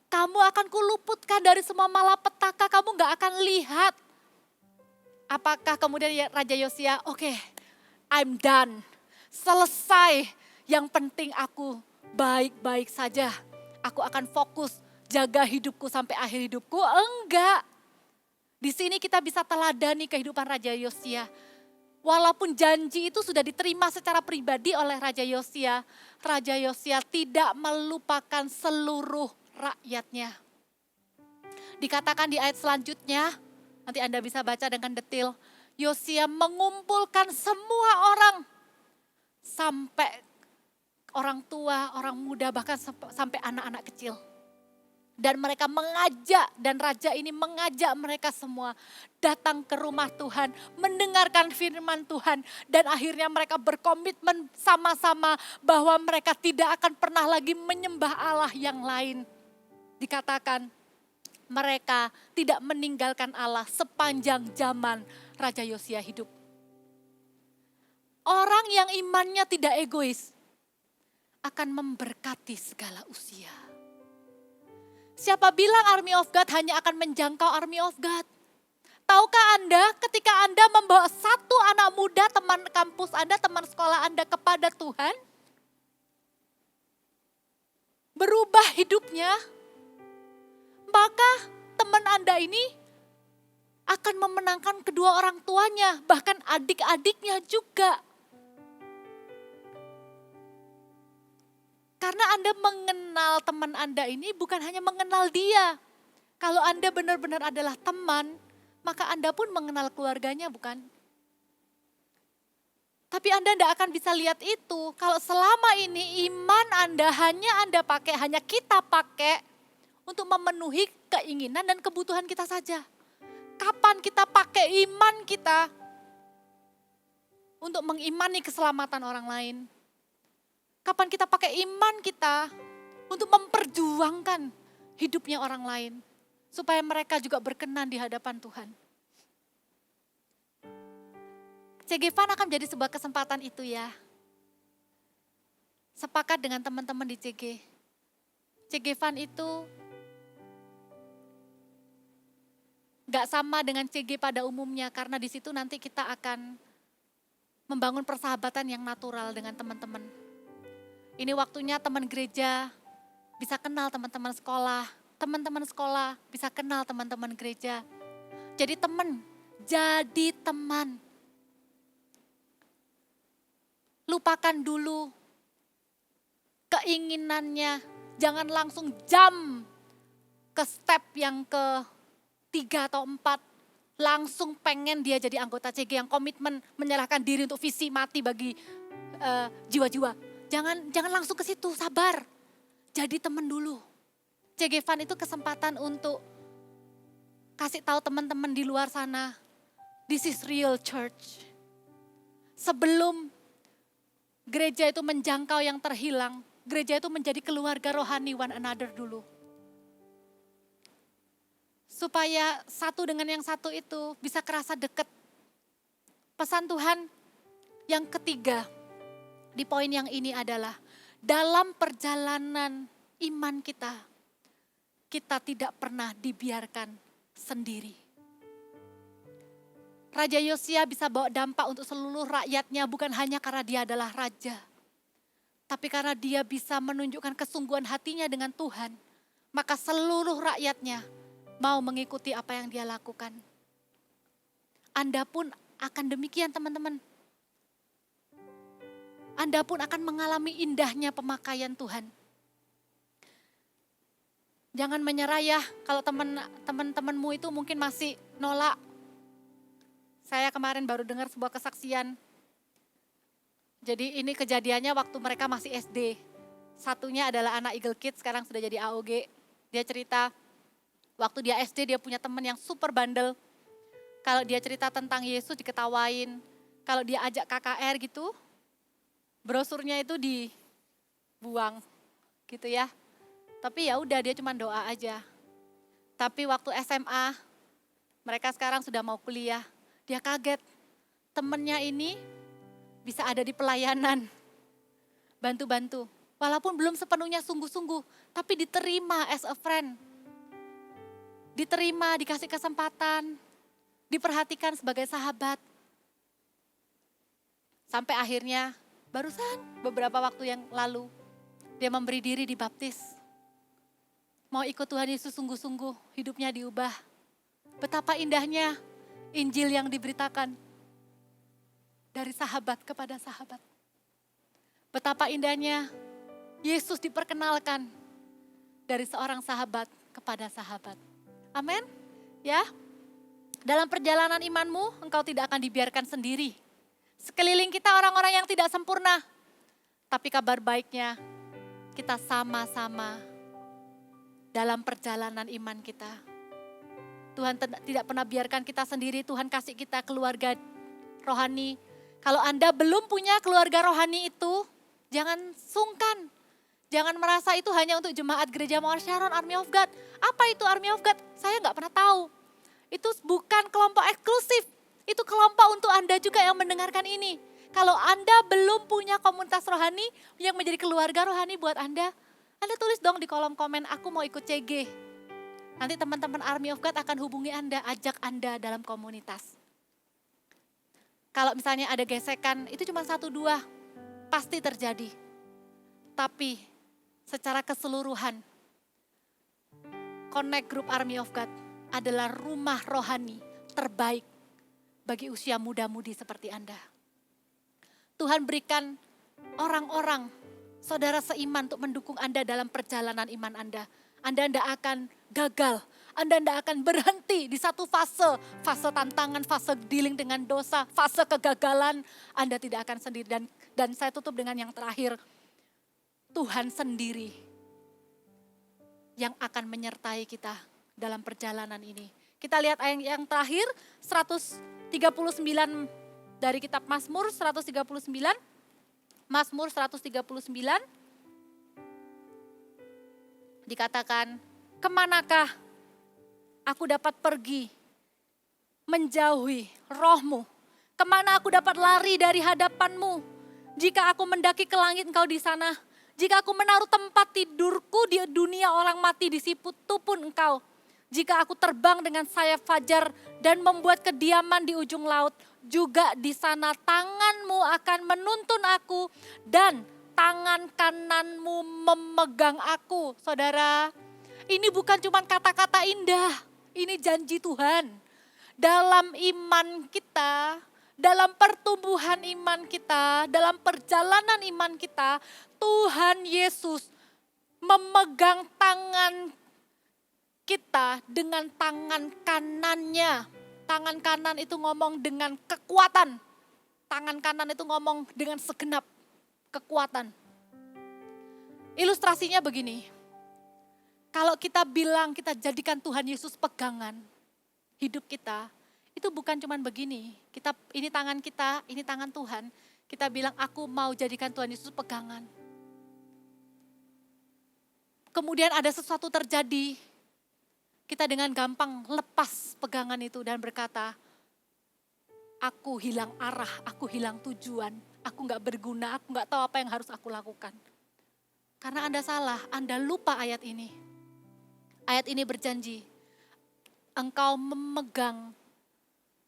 Kamu akan kuluputkan dari semua malapetaka, kamu gak akan lihat. Apakah kemudian Raja Yosia, oke, I'm done. Selesai, yang penting aku baik-baik saja. Aku akan fokus jaga hidupku sampai akhir hidupku. Enggak. Di sini kita bisa teladani kehidupan Raja Yosia. Walaupun janji itu sudah diterima secara pribadi oleh Raja Yosia tidak melupakan seluruh rakyatnya. Dikatakan di ayat selanjutnya, nanti Anda bisa baca dengan detail, Yosia mengumpulkan semua orang, sampai orang tua, orang muda, bahkan sampai anak-anak kecil. Dan mereka mengajak, dan raja ini mengajak mereka semua datang ke rumah Tuhan, mendengarkan firman Tuhan. Dan akhirnya mereka berkomitmen sama-sama bahwa mereka tidak akan pernah lagi menyembah Allah yang lain. Dikatakan mereka tidak meninggalkan Allah sepanjang zaman Raja Yosia hidup. Orang yang imannya tidak egois akan memberkati segala usia. Siapa bilang Army of God hanya akan menjangkau Army of God? Tahukah Anda ketika Anda membawa satu anak muda, teman kampus Anda, teman sekolah Anda kepada Tuhan, berubah hidupnya, maka teman Anda ini akan memenangkan kedua orang tuanya, bahkan adik-adiknya juga. Karena Anda mengenal teman Anda ini bukan hanya mengenal dia. Kalau Anda benar-benar adalah teman, maka Anda pun mengenal keluarganya, bukan? Tapi Anda tidak akan bisa lihat itu kalau selama ini iman Anda hanya kita pakai untuk memenuhi keinginan dan kebutuhan kita saja. Kapan kita pakai iman kita untuk mengimani keselamatan orang lain? Kapan kita pakai iman kita untuk memperjuangkan hidupnya orang lain. Supaya mereka juga berkenan di hadapan Tuhan. CG Fun akan menjadi sebuah kesempatan itu ya. Sepakat dengan teman-teman di CG. CG Fun itu gak sama dengan CG pada umumnya. Karena di situ nanti kita akan membangun persahabatan yang natural dengan teman-teman. Ini waktunya teman gereja bisa kenal teman-teman sekolah bisa kenal teman-teman gereja. Jadi teman. Lupakan dulu keinginannya, jangan langsung jump ke step yang ke-3 atau 4. Langsung pengen dia jadi anggota CG yang komitmen menyerahkan diri untuk visi mati bagi jiwa-jiwa. Jangan langsung ke situ, sabar. Jadi teman dulu. CG Fun itu kesempatan untuk kasih tahu teman-teman di luar sana, this is real church. Sebelum gereja itu menjangkau yang terhilang, gereja itu menjadi keluarga rohani one another dulu. Supaya satu dengan yang satu itu bisa kerasa dekat. Pesan Tuhan yang ketiga, di poin yang ini adalah dalam perjalanan iman kita tidak pernah dibiarkan sendiri. Raja Yosia bisa bawa dampak untuk seluruh rakyatnya bukan hanya karena dia adalah raja. Tapi karena dia bisa menunjukkan kesungguhan hatinya dengan Tuhan. Maka seluruh rakyatnya mau mengikuti apa yang dia lakukan. Anda pun akan demikian teman-teman. Anda pun akan mengalami indahnya pemakaian Tuhan. Jangan menyerah ya, kalau teman-temanmu itu mungkin masih nolak. Saya kemarin baru dengar sebuah kesaksian. Jadi ini kejadiannya waktu mereka masih SD. Satunya adalah anak Eagle Kids, sekarang sudah jadi AOG. Dia cerita, waktu dia SD dia punya teman yang super bandel. Kalau dia cerita tentang Yesus diketawain. Kalau dia ajak KKR gitu, brosurnya itu dibuang gitu ya. Tapi ya udah, dia cuma doa aja. Tapi waktu SMA, mereka sekarang sudah mau kuliah. Dia kaget, temennya ini bisa ada di pelayanan. Bantu-bantu. Walaupun belum sepenuhnya sungguh-sungguh, tapi diterima as a friend. Diterima, dikasih kesempatan, diperhatikan sebagai sahabat. Sampai akhirnya, barusan beberapa waktu yang lalu, dia memberi diri dibaptis. Mau ikut Tuhan Yesus sungguh-sungguh, hidupnya diubah. Betapa indahnya Injil yang diberitakan dari sahabat kepada sahabat. Betapa indahnya Yesus diperkenalkan dari seorang sahabat kepada sahabat. Amin. Ya. Dalam perjalanan imanmu, engkau tidak akan dibiarkan sendiri. Sekeliling kita orang-orang yang tidak sempurna. Tapi kabar baiknya, kita sama-sama dalam perjalanan iman kita. Tuhan tidak pernah biarkan kita sendiri, Tuhan kasih kita keluarga rohani. Kalau Anda belum punya keluarga rohani itu, jangan sungkan. Jangan merasa itu hanya untuk jemaat gereja Mawar Sharon, Army of God. Apa itu Army of God? Saya nggak pernah tahu. Itu bukan kelompok eksklusif. Itu kelompok untuk Anda juga yang mendengarkan ini. Kalau Anda belum punya komunitas rohani yang menjadi keluarga rohani buat Anda tulis dong di kolom komen, aku mau ikut CG. Nanti teman-teman Army of God akan hubungi Anda, ajak Anda dalam komunitas. Kalau misalnya ada gesekan, itu cuma 1-2, pasti terjadi. Tapi secara keseluruhan, Connect Group Army of God adalah rumah rohani terbaik bagi usia muda-mudi seperti Anda. Tuhan berikan orang-orang, saudara seiman untuk mendukung Anda dalam perjalanan iman Anda. Anda tidak akan gagal, Anda tidak akan berhenti di satu fase tantangan, fase dealing dengan dosa, fase kegagalan. Anda tidak akan sendiri. Dan saya tutup dengan yang terakhir, Tuhan sendiri yang akan menyertai kita dalam perjalanan ini. Kita lihat ayat yang terakhir, 139 dari kitab Mazmur 139. Mazmur 139 dikatakan, kemanakah aku dapat pergi menjauhi rohmu? Kemana aku dapat lari dari hadapanmu? Jika aku mendaki ke langit, engkau di sana. Jika aku menaruh tempat tidurku di dunia orang mati, di situ pun engkau. Jika aku terbang dengan sayap fajar dan membuat kediaman di ujung laut, juga di sana tanganmu akan menuntun aku dan tangan kananmu memegang aku. Saudara, ini bukan cuma kata-kata indah, ini janji Tuhan. Dalam iman kita, dalam pertumbuhan iman kita, dalam perjalanan iman kita, Tuhan Yesus memegang tangan kita dengan tangan kanannya. Tangan kanan itu ngomong dengan kekuatan. Tangan kanan itu ngomong dengan segenap kekuatan. Ilustrasinya begini. Kalau kita bilang kita jadikan Tuhan Yesus pegangan hidup kita, itu bukan cuman begini. Ini tangan kita, ini tangan Tuhan. Kita bilang aku mau jadikan Tuhan Yesus pegangan. Kemudian ada sesuatu terjadi. Kita dengan gampang lepas pegangan itu dan berkata, aku hilang arah, aku hilang tujuan, aku gak berguna, aku gak tahu apa yang harus aku lakukan. Karena Anda salah, Anda lupa ayat ini. Ayat ini berjanji, engkau memegang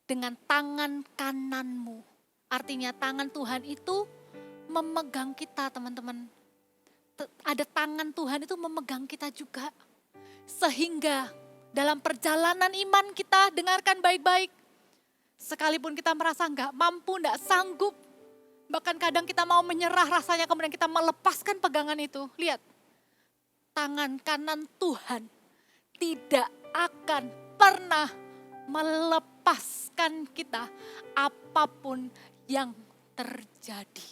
dengan tangan kananmu. Artinya tangan Tuhan itu memegang kita, teman-teman. Ada tangan Tuhan itu memegang kita juga. Sehingga dalam perjalanan iman kita, dengarkan baik-baik. Sekalipun kita merasa enggak mampu, enggak sanggup. Bahkan kadang kita mau menyerah rasanya, kemudian kita melepaskan pegangan itu. Lihat, tangan kanan Tuhan tidak akan pernah melepaskan kita apapun yang terjadi.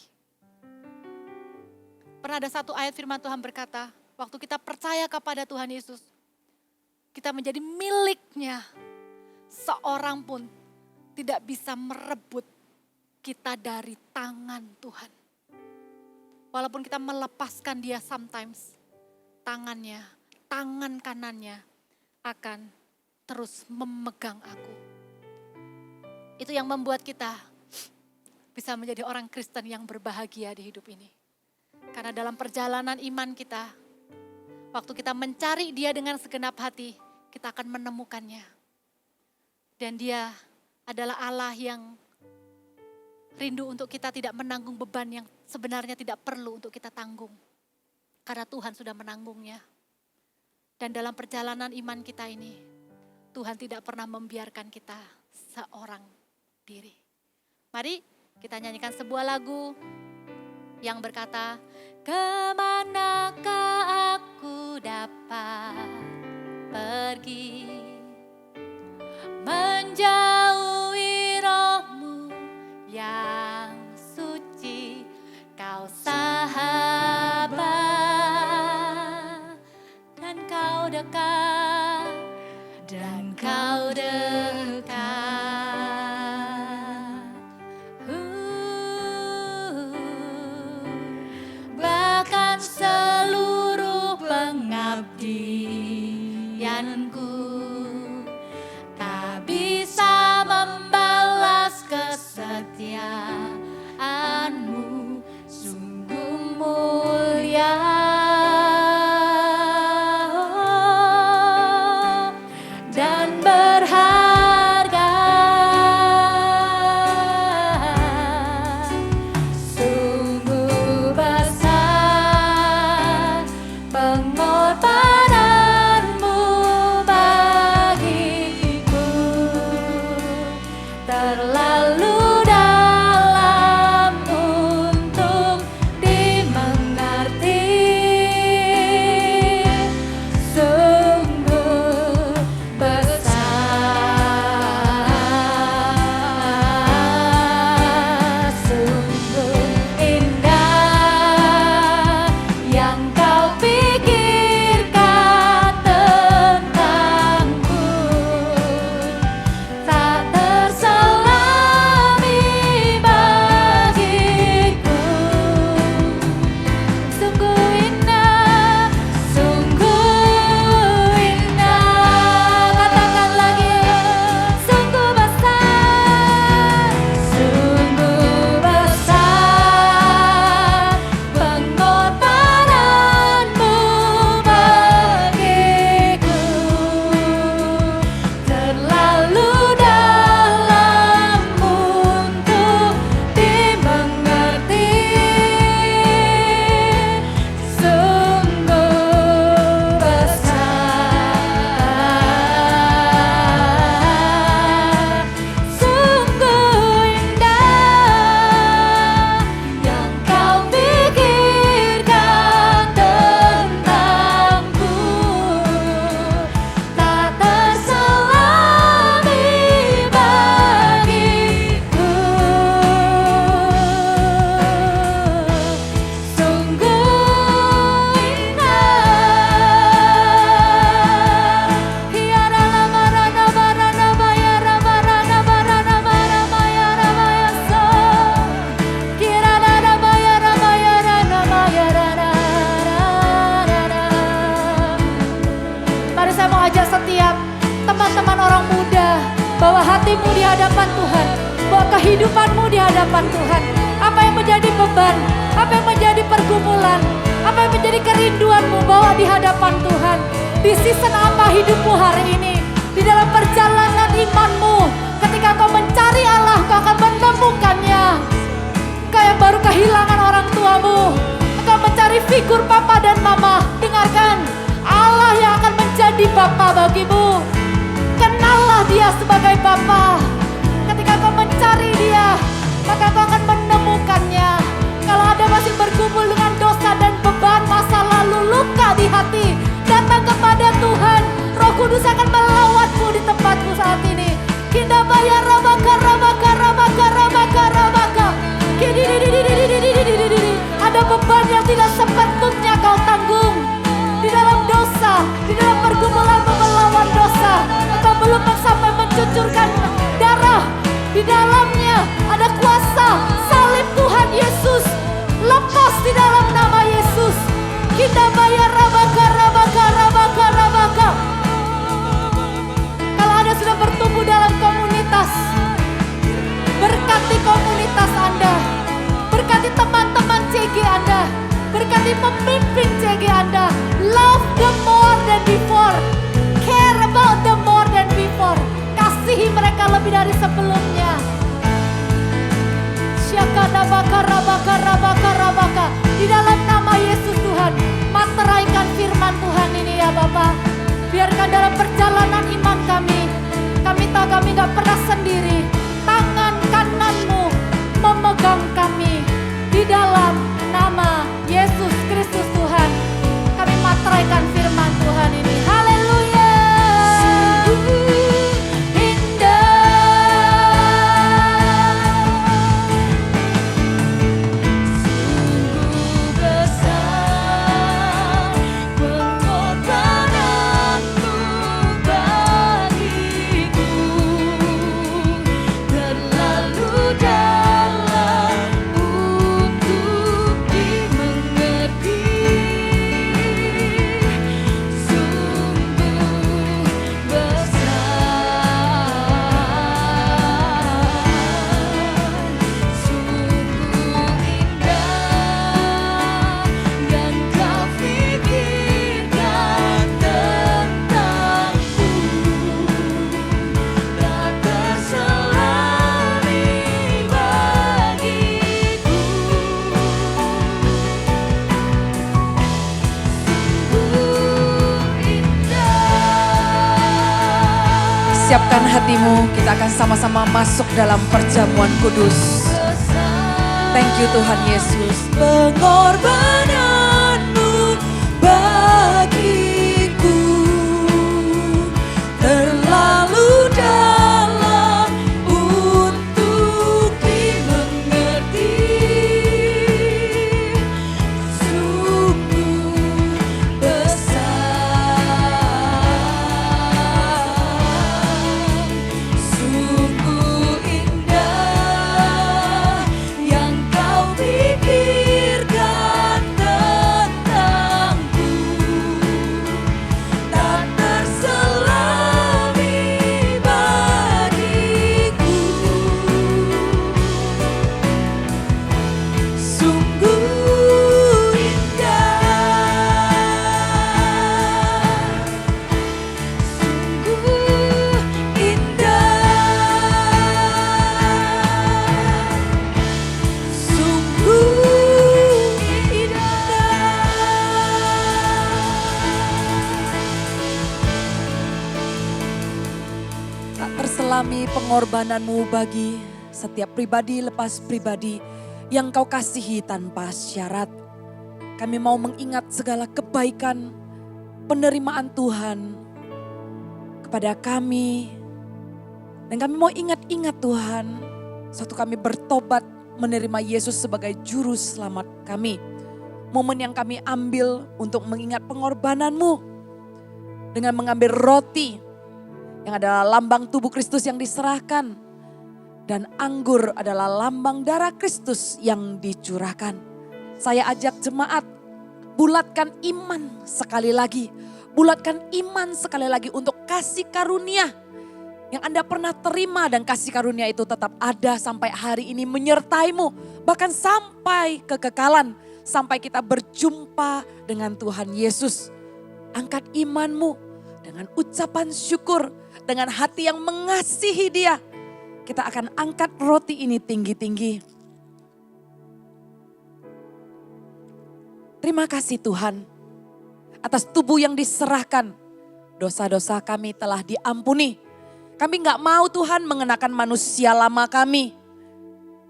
Pernah ada satu ayat firman Tuhan berkata, waktu kita percaya kepada Tuhan Yesus, kita menjadi miliknya, seorang pun tidak bisa merebut kita dari tangan Tuhan. Walaupun kita melepaskan dia sometimes, tangan kanannya akan terus memegang aku. Itu yang membuat kita bisa menjadi orang Kristen yang berbahagia di hidup ini. Karena dalam perjalanan iman kita, waktu kita mencari dia dengan segenap hati, kita akan menemukannya. Dan dia adalah Allah yang rindu untuk kita tidak menanggung beban yang sebenarnya tidak perlu untuk kita tanggung. Karena Tuhan sudah menanggungnya. Dan dalam perjalanan iman kita ini, Tuhan tidak pernah membiarkan kita seorang diri. Mari kita nyanyikan sebuah lagu yang berkata, kemanakah aku dapat pergi, menjauhi roh-Mu yang suci, Kau sahabat, dan Kau dekat, dan Kau dekat. Bahkan seluruh pengabdianku tak bisa membalas kesetiaan-Mu, sungguh mulia dan berharga, sungguh besar pengorbanan-Mu bagiku, terlalu dalam untuk dimengerti, sungguh besar, sungguh indah yang Kau pikirkan tentangku, tak terselami bagiku. Sungguh indah, katakan lagi, sungguh besar, pengorbanan-Mu bagiku, terlalu dalam untuk dimengerti, sungguh besar, sungguh indah yang Kau pikirkan tentangku, tak terselami bagiku. Sungguh indah. Hiara lama rana barana bayara barana barana barana bayara bayaso. Kira rana bayara bayara nama bayara rana. Mari saya mau ajak setiap teman-teman orang muda, bawa hatimu di hadapan Tuhan, bawa kehidupanmu di hadapan Tuhan. Apa yang menjadi beban, apa yang menjadi pergumulan, apa yang menjadi kerinduanmu, bawa di hadapan Tuhan. Di season apa hidupmu hari ini? Di dalam perjalanan imanmu, ketika kau mencari Allah, kau akan menemukannya. Kau yang baru kehilangan orang tuamu, kau mencari figur papa dan mama. Dengarkan, Allah yang akan menjadi bapa bagimu. Kenallah dia sebagai bapa. Ketika kau mencari dia, maka kau akan menemukannya. bergumul dengan dosa dan beban masa lalu, luka di hati, datang kepada Tuhan. Roh Kudus akan melawatmu di tempatmu saat ini. Kinda bayar rabaka rabaka rabaka rabaka rabaka. Ada beban yang tidak sepatutnya kau tanggung di dalam dosa, di dalam pergumulan melawan dosa. Engkau belum sampai mencucurkan darah. Di dalamnya ada kuasa salib Tuhan Yesus. Lepas di dalam nama Yesus. Kita bayar rabaka rabaka rabaka rabaka. Kalau Anda sudah bertumbuh dalam komunitas, berkati komunitas Anda, berkati teman-teman CG Anda, berkati pemimpin CG Anda. Love them more than before, care about them more than before. Kasihi mereka lebih dari sebelumnya. Di dalam nama Yesus Tuhan, materaikan firman Tuhan ini ya Bapak. Biarkan dalam perjalanan iman kami tahu kami gak pernah sendiri. Tangan kananmu memegang kami. Di dalam nama Yesus Kristus Tuhan, kami materaikan firman Tuhan ini. Haleluya. Siapkan hatimu, kita akan sama-sama masuk dalam perjamuan kudus. Thank you Tuhan Yesus. Pengorbananmu bagiku terlalu dalam untuk dimengerti. Sungguh besar. Terselami pengorbananmu bagi setiap pribadi lepas pribadi yang kau kasihi tanpa syarat. Kami mau mengingat segala kebaikan penerimaan Tuhan kepada kami. Dan kami mau ingat-ingat Tuhan, suatu kami bertobat menerima Yesus sebagai juru selamat kami. Momen yang kami ambil untuk mengingat pengorbananmu dengan mengambil roti yang adalah lambang tubuh Kristus yang diserahkan. Dan anggur adalah lambang darah Kristus yang dicurahkan. Saya ajak jemaat, bulatkan iman sekali lagi. Bulatkan iman sekali lagi untuk kasih karunia yang Anda pernah terima. Dan kasih karunia itu tetap ada sampai hari ini menyertaimu. Bahkan sampai kekekalan, sampai kita berjumpa dengan Tuhan Yesus. Angkat imanmu dengan ucapan syukur, dengan hati yang mengasihi Dia. Kita akan angkat roti ini tinggi-tinggi. Terima kasih Tuhan atas tubuh yang diserahkan. Dosa-dosa kami telah diampuni. Kami gak mau Tuhan mengenakan manusia lama kami.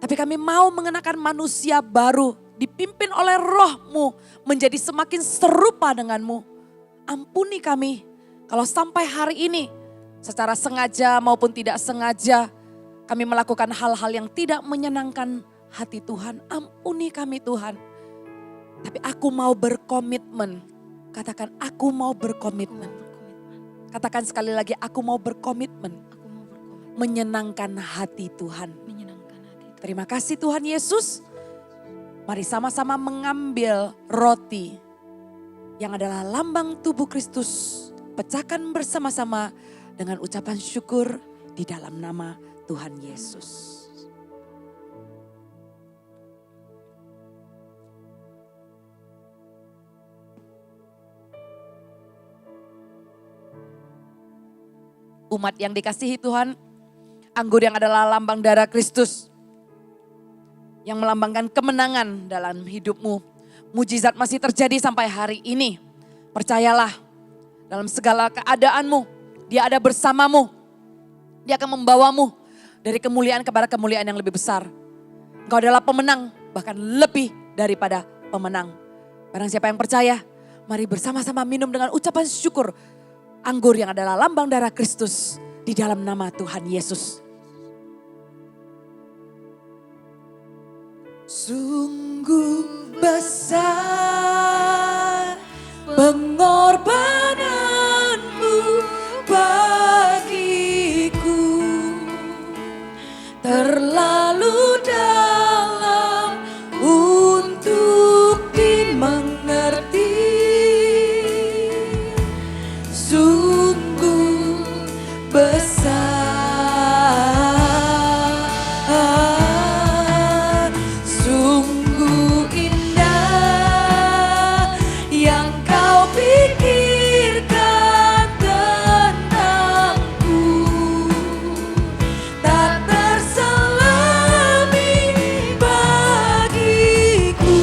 Tapi kami mau mengenakan manusia baru, dipimpin oleh roh-Mu menjadi semakin serupa dengan-Mu. Ampuni kami kalau sampai hari ini secara sengaja maupun tidak sengaja kami melakukan hal-hal yang tidak menyenangkan hati Tuhan. Ampuni kami Tuhan. Tapi aku mau berkomitmen. Katakan aku mau berkomitmen. Katakan sekali lagi aku mau berkomitmen. Menyenangkan hati Tuhan. Terima kasih Tuhan Yesus. Mari sama-sama mengambil roti yang adalah lambang tubuh Kristus. Pecahkan bersama-sama dengan ucapan syukur di dalam nama Tuhan Yesus. Umat yang dikasihi Tuhan, anggur yang adalah lambang darah Kristus yang melambangkan kemenangan dalam hidupmu. Mujizat masih terjadi sampai hari ini. Percayalah, dalam segala keadaanmu, Dia ada bersamamu. Dia akan membawamu dari kemuliaan kepada kemuliaan yang lebih besar. Engkau adalah pemenang, bahkan lebih daripada pemenang. Barang siapa yang percaya, mari bersama-sama minum dengan ucapan syukur anggur yang adalah lambang darah Kristus di dalam nama Tuhan Yesus. Sungguh besar pengorbananmu bagiku, terlalu dalam untuk dimengerti. Sungguh besar, sungguh indah yang kau pikirkan tentangku. Tak terselami bagiku.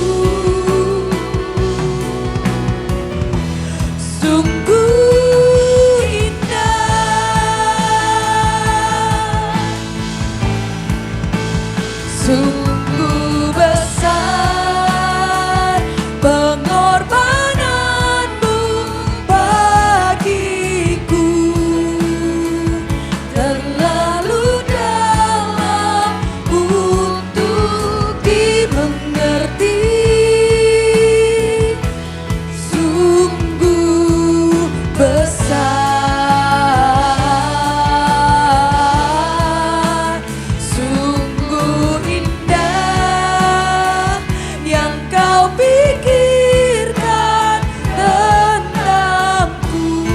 Sungguh indah, sungguh besar pengorbananmu bagiku, terlalu dalam untuk dimengerti. Sungguh besar, sungguh indah yang kau pikirkan tentangku.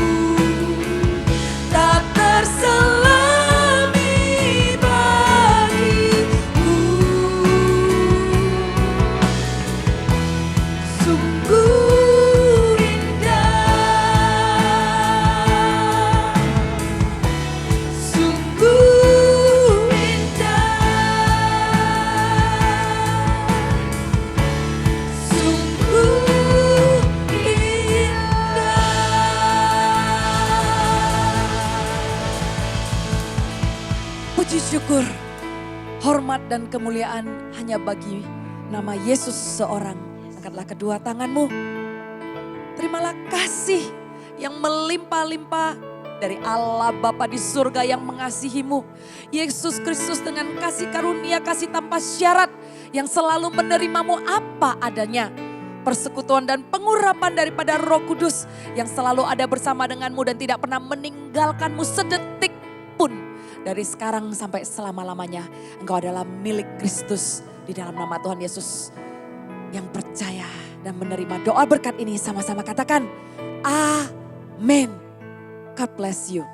Tak terselami bagiku. Sungguh indah, sungguh indah, sungguh indah. Puji syukur, hormat dan kemuliaan hanya bagi nama Yesus seorang. Angkatlah kedua tanganmu. Terimalah kasih yang melimpah-limpah dari Allah Bapa di surga yang mengasihimu. Yesus Kristus dengan kasih karunia, kasih tanpa syarat yang selalu menerimamu apa adanya. Persekutuan dan pengurapan daripada Roh Kudus yang selalu ada bersama denganmu dan tidak pernah meninggalkanmu sedetik pun. Dari sekarang sampai selama-lamanya engkau adalah milik Kristus di dalam nama Tuhan Yesus. Yang percaya dan menerima doa berkat ini sama-sama katakan amin. God bless you.